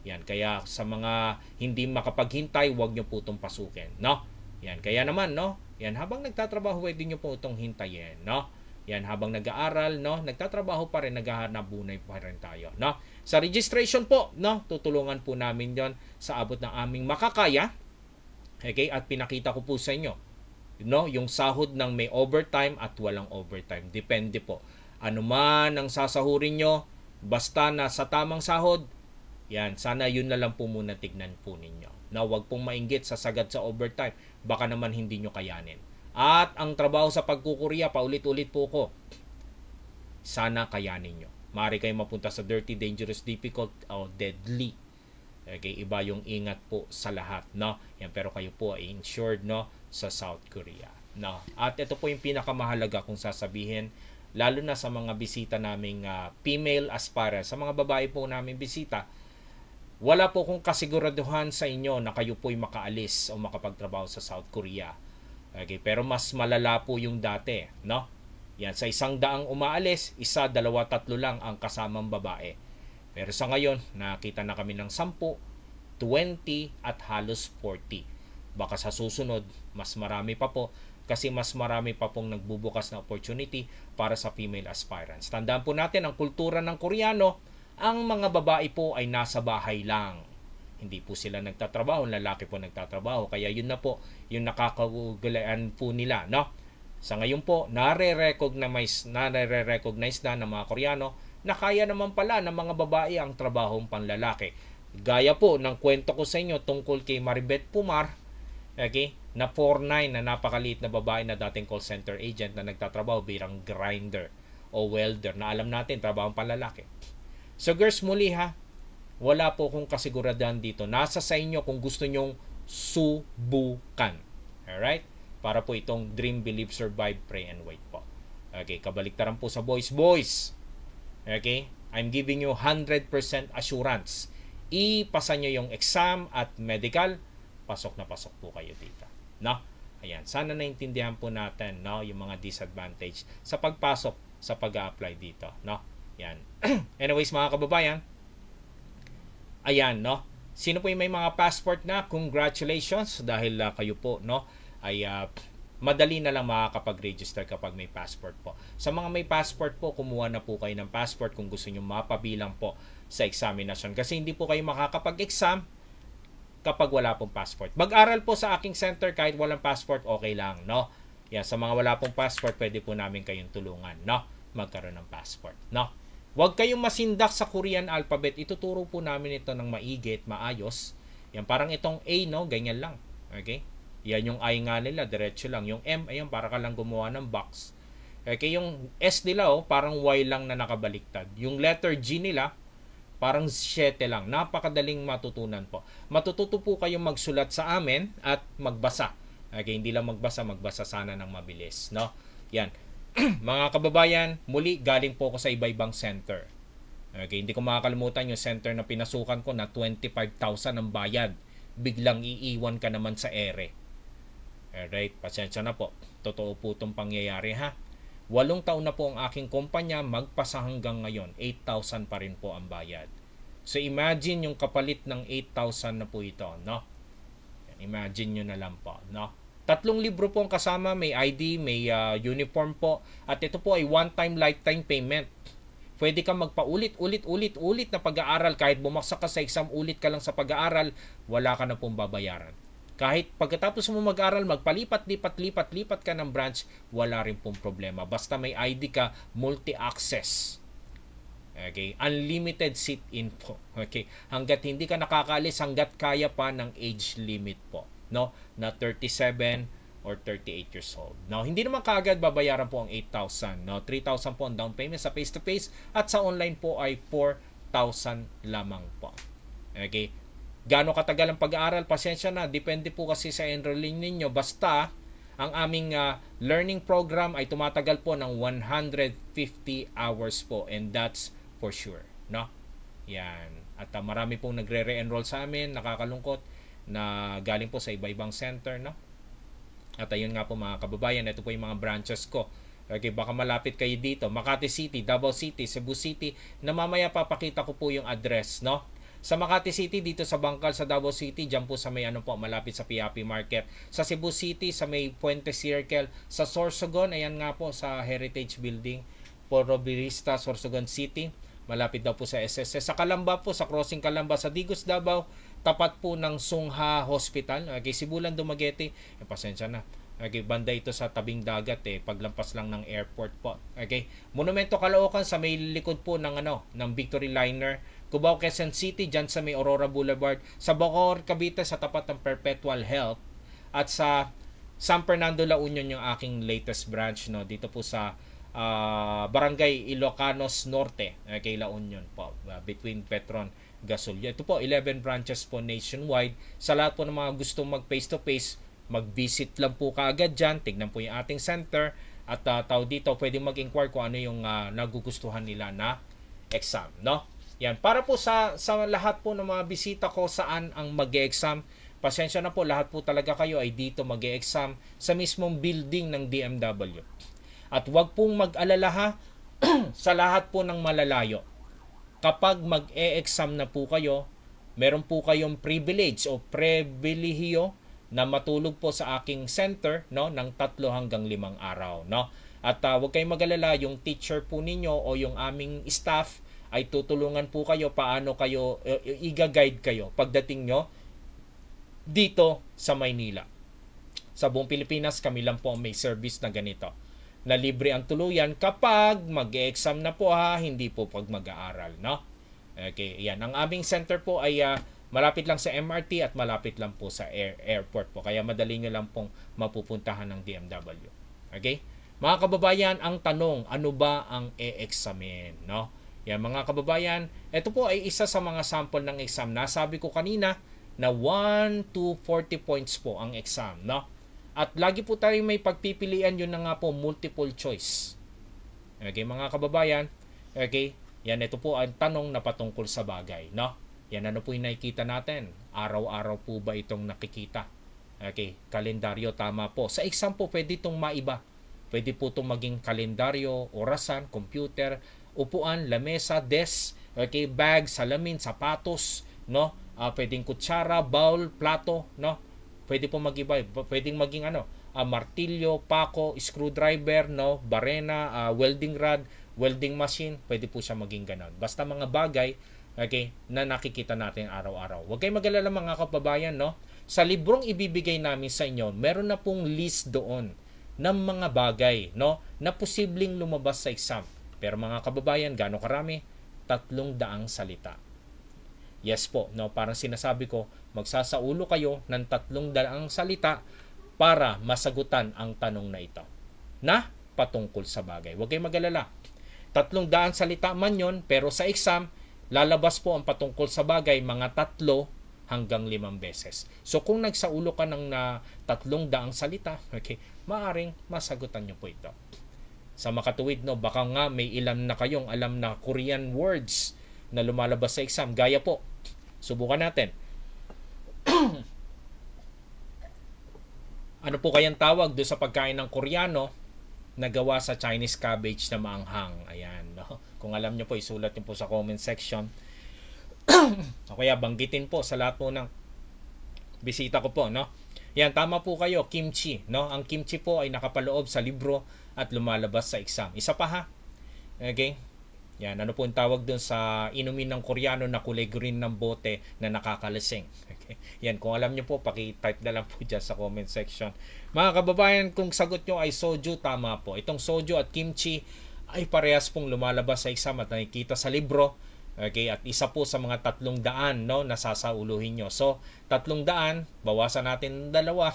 [SPEAKER 1] Yan, kaya sa mga hindi makapaghintay, huwag nyo po itong pasukin, no? Yan, kaya naman, no? Yan, habang nagtatrabaho, pwede nyo po itong hintayin, no? Yan, habang nag-aaral, no? Nagtatrabaho pa rin, naghahanap buhay pa rin tayo, no? Sa registration po, no? Tutulungan po namin yon sa abot ng aming makakaya. Okay? At pinakita ko po sa inyo, no, yung sahod ng may overtime at walang overtime. Depende po. Ano man ang sasahurin nyo, basta na sa tamang sahod, yan, sana yun na lang po muna tignan po ninyo. Na huwag pong mainggit sa sagad sa overtime. Baka naman hindi nyo kayanin. At ang trabaho sa pagkukurya, paulit-ulit po ko, sana kayanin nyo. Maaari kayo mapunta sa dirty, dangerous, difficult, o deadly. Okay, iba yung ingat po sa lahat, no? Yan, pero kayo po ay insured, no, sa South Korea, no? At ito po yung pinakamahalaga kung sasabihin, lalo na sa mga bisita naming female aspirants, sa mga babae po namin bisita, wala po kong kasiguraduhan sa inyo na kayo po ay makaalis o makapagtrabaho sa South Korea. Okay, pero mas malala po yung dati, no? Yan, sa 100 umaalis, 1, 2, 3 lang ang kasamang babae. Pero sa ngayon, nakita na kami ng 10, 20 at halos 40. Baka sa susunod, mas marami pa po kasi mas marami pa pong nagbubukas na opportunity para sa female aspirants. Tandaan po natin, ang kultura ng Koreano, ang mga babae po ay nasa bahay lang. Hindi po sila nagtatrabaho, ang lalaki po nagtatrabaho. Kaya yun na po yung nakakagulaan po nila, no? Sa ngayon po, nare-recognize na ng mga Koreano na kaya naman pala ng mga babae ang trabahong panlalaki. Gaya po ng kwento ko sa inyo tungkol kay Maribeth Pumar, okay, na 4'9", na napakaliit na babae na dating call center agent na nagtatrabaho bilang grinder o welder na alam natin trabahong panlalaki. So girls, muli ha, wala po kong kasiguraduhan dito. Nasa sa inyo kung gusto nyong subukan. Alright? Para po itong dream, believe, survive, pray, and wait po. Okay, kabaliktaran po sa boys. Okay? I'm giving you 100% assurance. Ipasa nyo yung exam at medical, pasok na pasok po kayo dito. No? Ayan, sana naintindihan po natin, no, yung mga disadvantage sa pagpasok sa pag-a-apply dito, no? Yan. Anyways, mga kababayan, ayan, no? Sino po yung may mga passport na? Congratulations dahil kayo po, no, ay madali na lang makakapag-register kapag may passport po. Sa mga may passport po, kumuha na po kayo ng passport kung gusto nyo mapabilang po sa examination. Kasi hindi po kayo makakapag-exam kapag wala pong passport. Mag-aral po sa aking center kahit walang passport, okay lang, no? Yan, sa mga wala pong passport, pwede po namin kayong tulungan, no? Magkaroon ng passport, no? Huwag kayong masindak sa Korean alphabet. Ituturo po namin ito ng maigi at maayos. Yan, parang itong A, no? Ganyan lang. Okay? Yan yung I nga nila, diretso lang. Yung M, ayun, para ka lang gumawa ng box. Okay, yung S nila, oh, parang Y lang na nakabaliktad. Yung letter G nila, parang 7 lang. Napakadaling matutunan po. Matututo po kayong magsulat sa amin at magbasa. Okay, hindi lang magbasa sana ng mabilis, no? Yan. Mga kababayan, muli galing po ako sa iba-ibang center. Okay, hindi ko makakalimutan yung center na pinasukan ko na 25,000 ang bayad. Biglang iiwan ka naman sa ere. Alright, pasensya na po. Totoo po itong pangyayari ha. 8 taon na po ang aking kumpanya, magpasa hanggang ngayon. 8,000 pa rin po ang bayad. So imagine yung kapalit ng 8,000 na po ito, no? Imagine nyo na lang po, no? Tatlong libro po ang kasama, may ID, may uniform po, at ito po ay one-time lifetime payment. Pwede kang magpaulit-ulit na pag-aaral. Kahit bumaksak ka sa exam, ulit ka lang sa pag-aaral, wala ka na pong babayaran. Kahit pagkatapos mo mag-aral, magpalipat-lipat ka ng branch, wala rin pong problema. Basta may ID ka, multi-access. Okay? Unlimited sit-in po. Okay? Hanggat hindi ka nakakaalis, hanggat kaya pa ng age limit po. No? Na 37 or 38 years old. Now, hindi naman kaagad babayaran po ang 8,000. No? 3,000 po ang down payment sa face-to-face at sa online po ay 4,000 lamang po. Okay? Gaano katagal ang pag-aaral? Pasensya na. Depende po kasi sa enrolling ninyo. Basta, ang aming learning program ay tumatagal po ng 150 hours po. And that's for sure. No? Yan. At marami pong nagre-re-enroll sa amin. Nakakalungkot na galing po sa iba-ibang center. No? At ayun nga po mga kababayan, ito po yung mga branches ko. Okay, baka malapit kayo dito. Makati City, Davao City, Cebu City. Na mamaya papakita ko po yung address, no? Sa Makati City, dito sa Bangkal, sa Davao City, dyan po sa may malapit sa Piapi Market. Sa Cebu City, sa may Puente Circle. Sa Sorsogon, ayan nga po, sa Heritage Building. Porobirista, Sorsogon City. Malapit daw po sa SSS. Sa Calamba po, sa Crossing Calamba, sa Digos, Davao. Tapat po ng Sungha Hospital. Okay, Sibulan, Dumaguete. Pasensya na. Okay, banda ito sa tabing dagat paglampas lang ng airport po. Okay. Monumento Caloocan sa may likod po ng ng Victory Liner. Cubao, Quezon City diyan sa may Aurora Boulevard. Sa Bacoor, Cavite sa tapat ng Perpetual Health. At sa San Fernando, La Union yung aking latest branch, no. Dito po sa Barangay Ilocanos Norte, okay, La Union po, between Petron Gasolio. Ito po, 11 branches po nationwide. Sa lahat po ng mga gustong mag face-to-face, mag-visit lang po kaagad dyan. Tignan po yung ating center. At tao dito, pwedeng mag-inquire kung ano yung nagugustuhan nila na exam. No? Yan. Para po sa lahat po ng mga bisita ko saan ang mag-e-exam, pasensya na po, lahat po talaga kayo ay dito mag-e-exam sa mismong building ng DMW. At wag pong mag-alala ha, sa lahat po ng malalayo. Kapag mag-e-exam na po kayo, meron po kayong privilege o pribilehiyo na matulog po sa aking center, no, ng 3 hanggang 5 araw, no. At huwag kayong mag-alala, yung teacher po ninyo o yung aming staff ay tutulungan po kayo paano kayo i-guide kayo pagdating nyo dito sa Maynila. Sa buong Pilipinas, kami lang po may service na ganito. Na libre ang tuluyan kapag mag-e-exam na po hindi po pag mag-aaral, no? Okay, yan. Ang aming center po ay malapit lang sa MRT at malapit lang po sa airport po. Kaya madali nyo lang pong mapupuntahan ng DMW. Okay? Mga kababayan, ang tanong, ano ba ang e-examin, no? Yan mga kababayan, ito po ay isa sa mga sample ng exam. Nasabi ko kanina na 1 to 40 points po ang exam, no? At lagi po tayo may pagpipilian, yun na nga po, multiple choice. Okay, mga kababayan. Okay, yan, ito po ang tanong na patungkol sa bagay, no? Yan, ano po yung nakikita natin? Araw-araw po ba itong nakikita? Okay, kalendaryo, tama po. Sa exam po, pwede itong maiba. Pwede po itong maging kalendaryo, orasan, computer, upuan, lamesa, desk, okay, bag, salamin, sapatos, no? Pwedeng kutsara, bowl, plato, no? Pwede po mag-iba. Pwedeng maging martilyo, pako, screwdriver, no, barena, welding rod, welding machine, pwede po siya maging ganon. Basta mga bagay, okay, na nakikita natin araw-araw. Huwag kayong mag-alala mga kababayan, no? Sa librong ibibigay namin sa inyo, meron na pong list doon ng mga bagay, no, na posibleng lumabas sa exam. Pero mga kababayan, gaano karami? 300 salita. Yes po, no, parang sinasabi ko, magsasaulo kayo ng 300 salita para masagutan ang tanong na ito na patungkol sa bagay. Huwag kayong mag-alala. 300 salita man yon, pero sa exam, lalabas po ang patungkol sa bagay mga 3 hanggang 5 beses. So kung nagsaulo ka ng 300 salita, okay, maaring masagutan nyo po ito. Sa makatuwid, no, baka nga may ilan na kayong alam na Korean words na lumalabas sa exam. Gaya po, subukan natin. Ano po kayang tawag doon sa pagkain ng Koreano na gawa sa Chinese cabbage na maanghang? Ayan, no? Kung alam nyo po, isulat nyo po sa comment section. O kaya banggitin po sa lahat po ng bisita ko po, no? Yan, tama po kayo, kimchi, no? Ang kimchi po ay nakapaloob sa libro at lumalabas sa exam. Isa pa ha. Okay? Yan, ano po yung tawag doon sa inumin ng Koreano na kulay green ng bote na nakakalasing. Okay? Yan, kung alam nyo po, paki-type na lang po dyan sa comment section. Mga kababayan, kung sagot nyo ay soju, tama po. Itong soju at kimchi ay parehas pong lumalabas sa exam at nakikita sa libro. Okay, at isa po sa mga 300 no na sasauluhin nyo. So, 300, bawasan natin dalawa,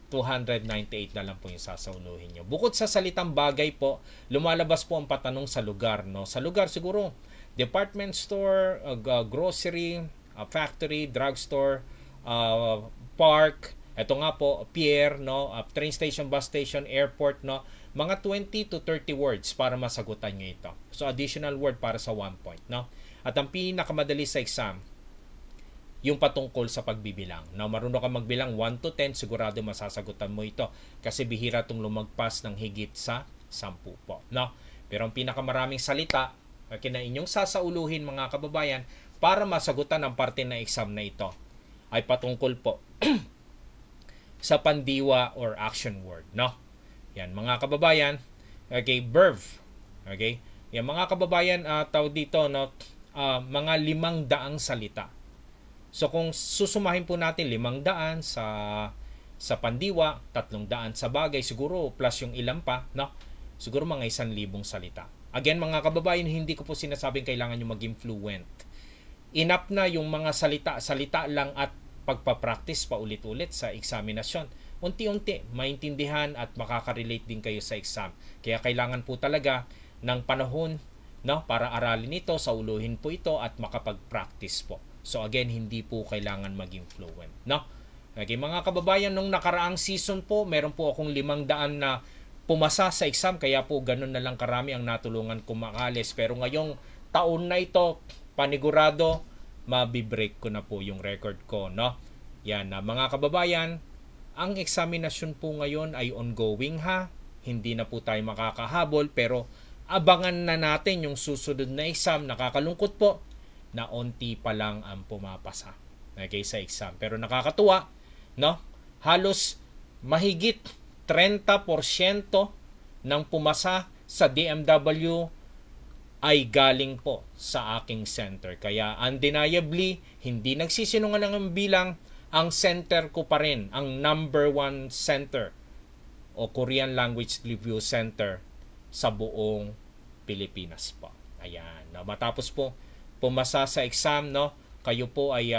[SPEAKER 1] 298 na lang po yung sasauluhin nyo. Bukod sa salitang bagay po, lumalabas po ang patanong sa lugar, no? Sa lugar siguro, department store, grocery, factory, drugstore, park, eto nga po, pier, no? Train station, bus station, airport, no? Mga 20 to 30 words para masagutan nyo ito. So, additional word para sa 1 point, no? At ang pinakamadali sa exam, yung patungkol sa pagbibilang. Now, marunong ka magbilang 1 to 10, sigurado masasagutan mo ito. Kasi bihira itong lumagpas ng higit sa 10 po. No? Pero ang pinakamaraming salita, na inyong sasauluhin mga kababayan, para masagutan ang parte ng exam na ito, ay patungkol po sa pandiwa or action word. No? Yan, mga kababayan, okay, verb. Okay? Yan, mga kababayan, tawag dito, no? Mga 500 salita. So kung susumahin po natin 500 sa pandiwa, 300 sa bagay, siguro plus yung ilan pa, no? Siguro mga 1,000 salita. Again mga kababayan, hindi ko po sinasabing kailangan nyo maging fluent. Enough na yung mga salita lang at pagpapractice pa ulit-ulit sa eksaminasyon. Unti-unti, maintindihan at makaka-relate din kayo sa exam. Kaya kailangan po talaga ng panahon, no, para aralin ito, sauluhin po ito at makapag-practice po. So again, hindi po kailangan maging fluent, no? Okay, mga kababayan, nung nakaraang season po, meron po akong 500 na pumasa sa exam, kaya po ganun na lang karami ang natulungan ko makalis. Pero ngayong taon na ito, panigurado, mabibreak ko na po yung record ko, no? Yan na mga kababayan, ang eksaminasyon po ngayon ay ongoing ha. Hindi na po tayo makakahabol, pero abangan na natin yung susunod na exam. Nakakalungkot po na onti pa lang ang pumapasa, okay, sa exam. Pero nakakatuwa, no? Halos mahigit 30% ng pumasa sa DMW ay galing po sa aking center. Kaya undeniably, hindi nagsisinungaling ang bilang, ang center ko pa rin, ang number 1 center o Korean Language Review Center sa buong Pilipinas po. Ayan. No? Matapos po pumasa sa exam, no, kayo po ay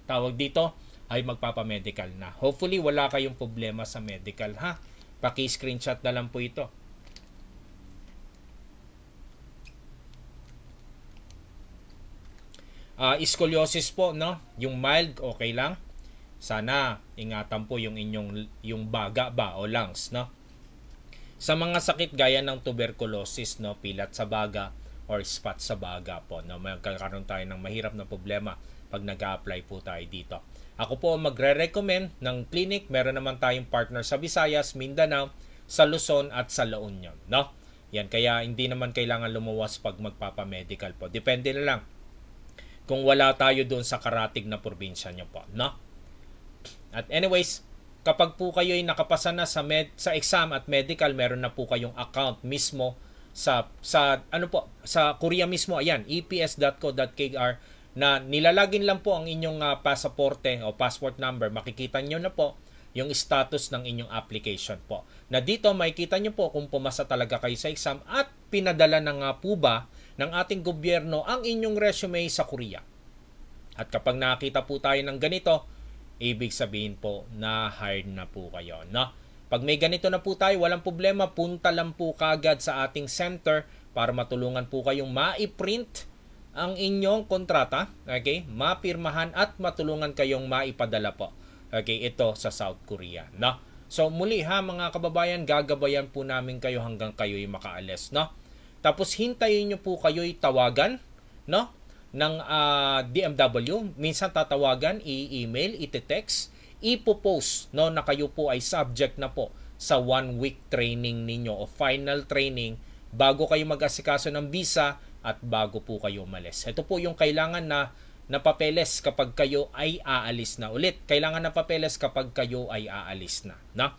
[SPEAKER 1] tawag dito ay magpapamedical na. Hopefully wala kayong problema sa medical ha. Paki-screenshot na lang po ito. Scoliosis po, no? Yung mild okay lang. Sana ingatan po yung baga ba o lungs, no? Sa mga sakit gaya ng tuberculosis, no, pilat sa baga or spot sa baga po, no, magkakaroon tayo ng mahirap na problema pag nag-a-apply po tayo dito. Ako po magre-recommend ng clinic. Meron naman tayong partner sa Visayas, Mindanao, sa Luzon at sa La Union, no? Yan, kaya hindi naman kailangan lumuwas pag magpapamedical po. Depende na lang kung wala tayo doon sa karatig na probinsya nyo po, no? At anyways, kapag po kayo ay nakapasa na sa exam at medical, meron na po kayong account mismo sa Korea mismo. Ayan, eps.co.kr na nilalagin lang po ang inyong pasaporte o passport number. Makikita nyo na po yung status ng inyong application po. Na dito makikita nyo po kung pumasa talaga kayo sa exam at pinadala na nga po ba ng ating gobyerno ang inyong resume sa Korea. At kapag nakita po tayo ng ganito, ibig sabihin po na hired na po kayo, no? Pag may ganito na po tayo, walang problema, punta lang po kagad sa ating center para matulungan po kayong ma-print ang inyong kontrata, okay? Mapirmahan at matulungan kayong maipadala po. Okay, ito sa South Korea, no? So muli ha mga kababayan, gagabayan po namin kayo hanggang kayo'y makaalis, no? Tapos hintayin nyo po kayo'y tawagan, no, ng DMW. Minsan tatawagan, i-email, iti-text, ipo-post, no, na kayo po ay subject na po sa 1-week training ninyo o final training bago kayo mag-asikaso ng visa at bago po kayo umalis. Ito po yung kailangan na na papeles kapag kayo ay aalis na. Ulit, kailangan ng papeles kapag kayo ay aalis na. No?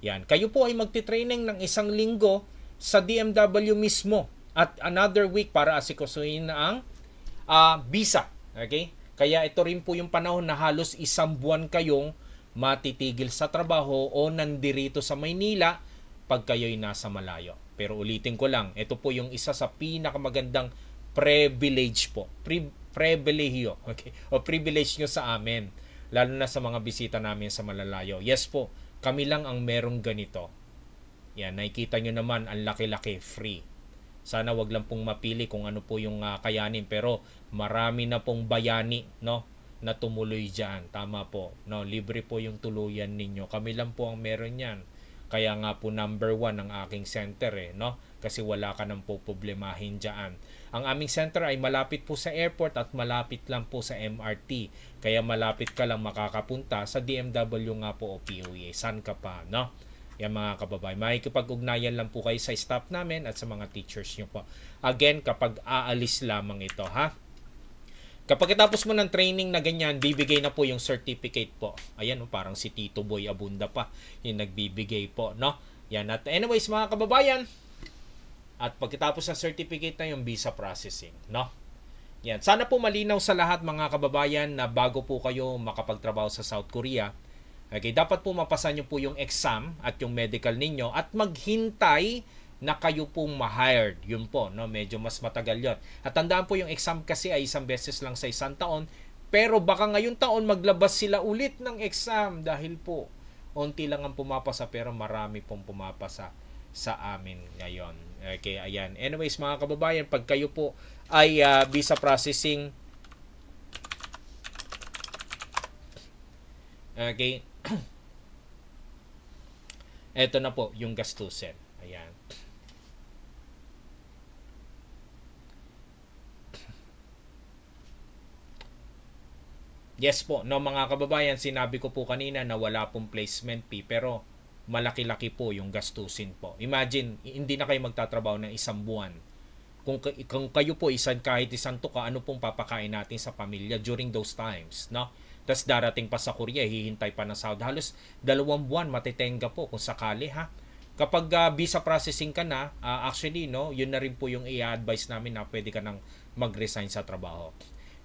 [SPEAKER 1] Yan. Kayo po ay magti-training ng 1 linggo sa DMW mismo at another week para asikasuhin ang visa. Okay? Kaya ito rin po yung panahon na halos 1 buwan kayong matitigil sa trabaho o nandirito sa Maynila pag kayo'y nasa malayo. Pero ulitin ko lang, ito po yung isa sa pinakamagandang privilege po. Privilegyo. Okay? O privilege nyo sa amin. Lalo na sa mga bisita namin sa malalayo. Yes po, kami lang ang merong ganito. Yan, nakikita nyo naman ang laki-laki, free. Sana wag lang pong mapili kung ano po yung kayanin. Pero marami na pong bayani, no, na tumuloy dyan. Tama po. No, libre po yung tuluyan ninyo. Kami lang po ang meron yan. Kaya nga po number 1 ang aking center no? Kasi wala ka nang poproblemahin dyan. Ang aming center ay malapit po sa airport at malapit lang po sa MRT. Kaya malapit ka lang makakapunta sa DMW nga po o POA. San ka pa, no? Yan mga kababayan. Makikipag-ugnayan lang po kayo sa staff namin at sa mga teachers nyo po. Again, kapag aalis lamang ito, ha? Kapag tapos mo ng training na ganyan, bibigay na po yung certificate po. Ayan, parang si Tito Boy Abunda pa yung nagbibigay po, no? Yan. At anyways, mga kababayan, at pagkatapos ng certificate na yung visa processing, no? Yan. Sana po malinaw sa lahat mga kababayan na bago po kayo makapagtrabaho sa South Korea, okay, dapat po mapasa nyo po yung exam at yung medical ninyo at maghintay na kayo pong ma-hired. Yun po, no? Medyo mas matagal yun. At tandaan po yung exam kasi ay 1 beses lang sa 1 taon, pero baka ngayong taon maglabas sila ulit ng exam dahil po unti lang ang pumapasa pero marami pong pumapasa sa amin ngayon. Okay, ayan. Anyways, mga kababayan, pag kayo po ay visa processing, okay, eto na po yung gastusin. Ayan. Yes po, no mga kababayan, sinabi ko po kanina na wala pong placement fee pero malaki-laki po yung gastusin po. Imagine, hindi na kayo magtatrabaho ng 1 buwan. Kung kayo po kahit isang tuka, ano pong papakain natin sa pamilya during those times, no? Tapos darating pa sa Korea, hihintay pa ng sahod. Halos 2 buwan matitenga po kung sakali, ha? Kapag visa processing ka na, actually, no, yun na rin po yung i-advise namin na pwede ka nang mag-resign sa trabaho.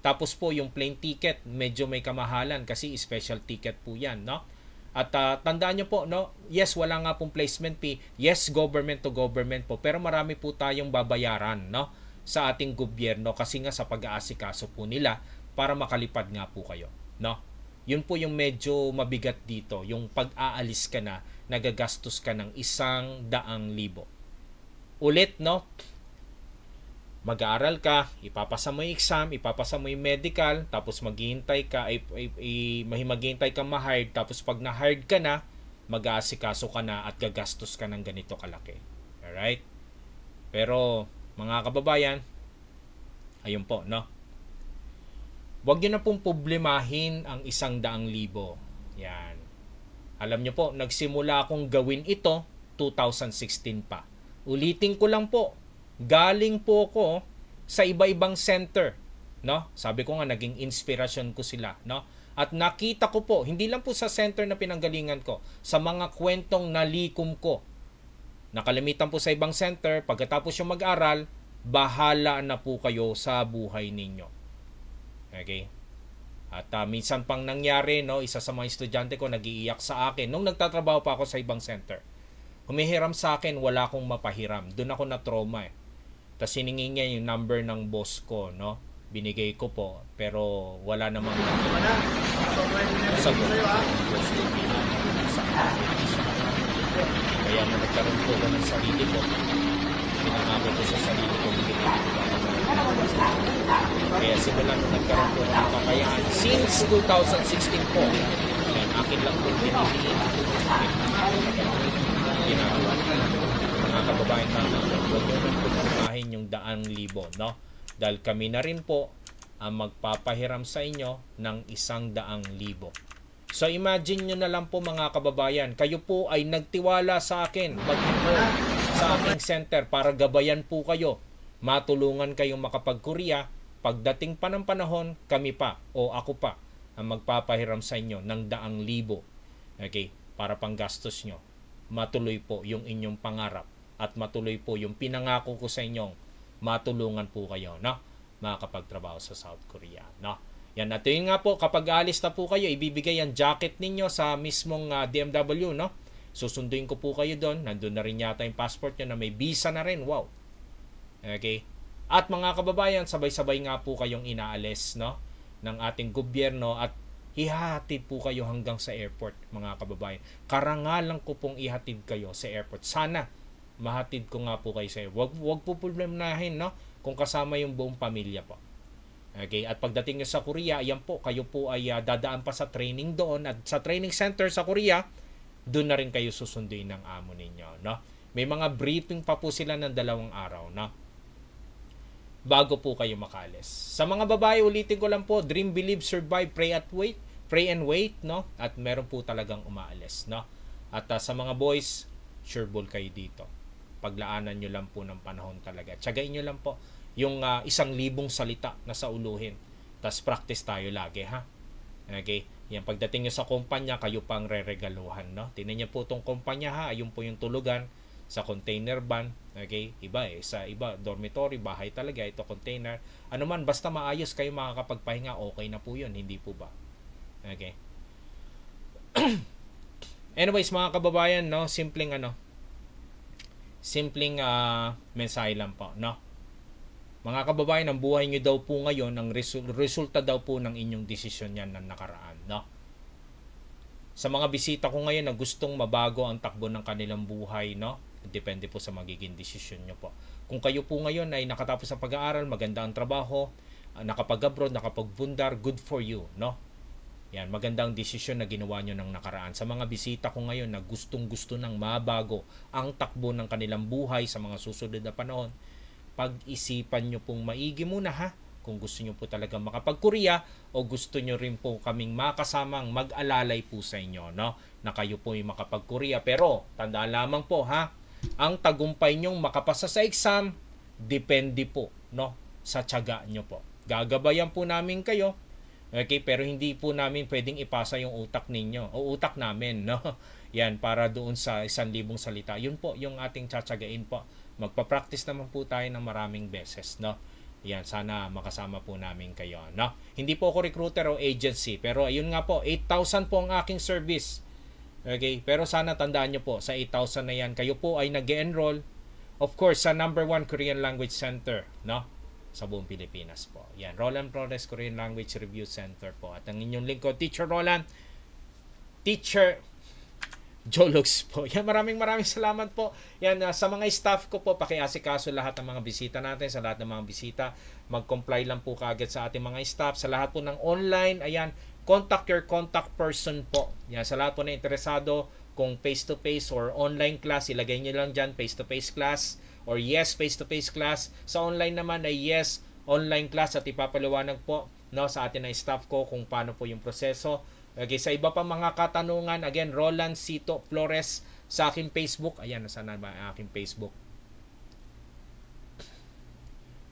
[SPEAKER 1] Tapos po yung plane ticket, medyo may kamahalan kasi special ticket po yan, no? At tandaan nyo po, no? Yes, wala nga pong placement fee. Yes, government to government po. Pero marami po tayong babayaran, no? Sa ating gobyerno kasi nga sa pag-aasikaso po nila para makalipad nga po kayo, no? Yun po yung medyo mabigat dito. Yung pag-aalis ka na, nagagastos ka ng 100,000. Ulit, no? Mag-aaral ka, ipapasa mo yung exam, ipapasa mo yung medical, tapos maghihintay ka, maghihintay ka ma-hired, tapos pag na-hired ka na, mag-aasikaso ka na at gagastos ka ng ganito kalaki. Alright? Pero, mga kababayan, ayun po, no? Huwag nyo na pong problemahin ang 100,000. Yan. Alam nyo po, nagsimula akong gawin ito 2016 pa. Ulitin ko lang po, galing po ko sa iba-ibang center, no? Sabi ko nga naging inspirasyon ko sila, no? At nakita ko po, hindi lang po sa center na pinanggalingan ko, sa mga kwentong nalikom ko. Nakalimitan po sa ibang center, pagkatapos yung mag-aral, bahala na po kayo sa buhay ninyo. Okay? At minsan pang nangyari, no, isa sa mga estudyante ko nag-iiyak sa akin nung nagtatrabaho pa ako sa ibang center. Humihiram sa akin, wala akong mapahiram. Doon ako na-trauma eh. Tapos hiningi niya yung number ng boss ko, no? Binigay ko po, pero wala namang sagot. Kaya nagkaroon ko ng sarili ko. Pinangako ko sa sarili ko. Kaya simula nung nagkaroon ko ng kakayahan, since 2016 po, yan, akin lang po piniliin. Ginagawa. Mga kababayan namin, huwag nyo nang pagkumahin yung 100,000, no? Dahil kami na rin po ang magpapahiram sa inyo ng 100,000. So imagine nyo na lang po mga kababayan, kayo po ay nagtiwala sa akin, sa aking center para gabayan po kayo, matulungan kayong makapag-Korea, pagdating pa ng panahon, kami pa o ako pa ang magpapahiram sa inyo ng 100,000. Okay? Para panggastos nyo. Matuloy po yung inyong pangarap at matuloy po yung pinangako ko sa inyong matulungan po kayo, no? Makakapagtrabaho sa South Korea, no? Yan, at yun nga po, kapag alis na po kayo, ibibigay ang jacket ninyo sa mismong DMW, no? Susunduin ko po kayo doon. Nandun na rin yata yung passport nyo na may visa na rin. Wow. Okay? At mga kababayan, sabay-sabay nga po kayong inaalis, no? Ng ating gobyerno at ihatid po kayo hanggang sa airport, mga kababayan. Karangalan ko pong ihatid kayo sa airport. Sana mahatid ko nga po kayo sa airport. Wag po problemahin, no? Kung kasama yung buong pamilya po. Okay? At pagdating nyo sa Korea, ayan po, kayo po ay dadaan pa sa training doon. At sa training center sa Korea, doon na rin kayo susunduin ng amo ninyo, no? May mga briefing pa po sila ng 2 araw, no? Bago po kayo makalis. Sa mga babae, ulitin ko lang po, dream, believe, survive, pray and wait, no? At meron po talagang umaalis, no? At sa mga boys, sure ball kayo dito. Paglaanan nyo lang po ng panahon talaga. Tsagain nyo lang po yung 1,000 salita na sauluhin. Tapos practice tayo lagi, ha? Okay? Yan, pagdating nyo sa kumpanya, kayo pang re-regaluhan, no? Tingnan nyo po itong kumpanya, ha? Ayun po yung tulugan sa container van. Okay? Iba sa iba, dormitory, bahay talaga, ito container. Ano man, basta maayos kayo makakapagpahinga, okay na po yun, hindi po ba? Okay? Anyways, mga kababayan, no? Simpleng mensahe lang po, no? Mga kababayan, ang buhay nyo daw po ngayon, ang resulta daw po ng inyong desisyon yan na nakaraan, no? Sa mga bisita ko ngayon na gustong mabago ang takbo ng kanilang buhay, no? Depende po sa magiging desisyon nyo po. Kung kayo po ngayon ay nakatapos sa pag-aaral, maganda ang trabaho, nakapag-abroad, nakapag-bundar, good for you, no? Yan, magandang desisyon na ginawa nyo ng nakaraan. Sa mga bisita ko ngayon na gustong-gusto nang mabago ang takbo ng kanilang buhay sa mga susunod na panahon, pag-isipan nyo pong maigi muna, ha? Kung gusto nyo po talaga makapag-Korea o gusto nyo rin po kaming makasamang mag-alalay po sa inyo, no? Na kayo po yung makapag-Korea. Pero, tandaan lamang po, ha? Ang tagumpay nyong makapasa sa exam, depende po, no? Sa tiyaga nyo po. Gagabayan po namin kayo. Okay, pero hindi po namin pwedeng ipasa yung utak ninyo o utak namin, no? Yan, para doon sa 1,000 salita. Yun po yung ating tsatsagain po. Magpa-practice naman po tayo ng maraming beses, no? Yan, sana makasama po namin kayo, no? Hindi po ako recruiter o agency, pero ayun nga po, 8,000 po ang aking service. Okay, pero sana tandaan nyo po, sa 8,000 na yan, kayo po ay nag-enroll, of course, sa number 1 Korean Language Center, no? Sa buong Pilipinas po. Yan, Roland Flores Korean Language Review Center po. At ang inyong lingkod, Teacher Roland, Teacher Jologs po. Yan, maraming salamat po. Yan, sa mga staff ko po, pakiasikaso lahat ng mga bisita natin, sa lahat ng mga bisita, mag-comply lang po kaagad sa ating mga staff, sa lahat po ng online, ayan, contact your contact person po. Yan, sa lahat po na interesado, kung face-to-face or online class, ilagay nyo lang dyan, face-to-face class, or yes, face-to-face class. Sa online naman ay yes, online class, at ipapaliwanag po, no, sa atin na staff ko kung paano po yung proseso. Okay, sa iba pa mga katanungan, again, Roland Cito Flores sa aking Facebook. Ayan, nasaan ba ang aking Facebook?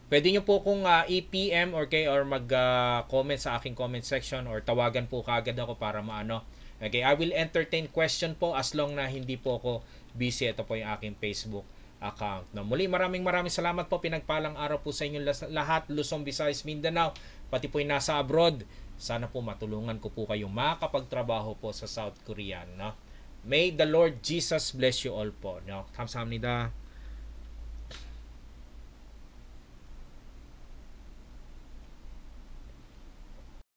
[SPEAKER 1] Pwede nyo po kung i-PM or mag-comment sa aking comment section or tawagan po kaagad ako para maano. Okay, I will entertain question po as long na hindi po ako busy. Ito po yung aking Facebook account. No, muli, maraming salamat po. Pinagpalang araw po sa inyo lahat, Luzon, Visayas, Mindanao, pati po yung nasa abroad. Sana po matulungan ko po kayong makapagtrabaho po sa South Korea, no? May the Lord Jesus bless you all po, no? Kamsahamnida.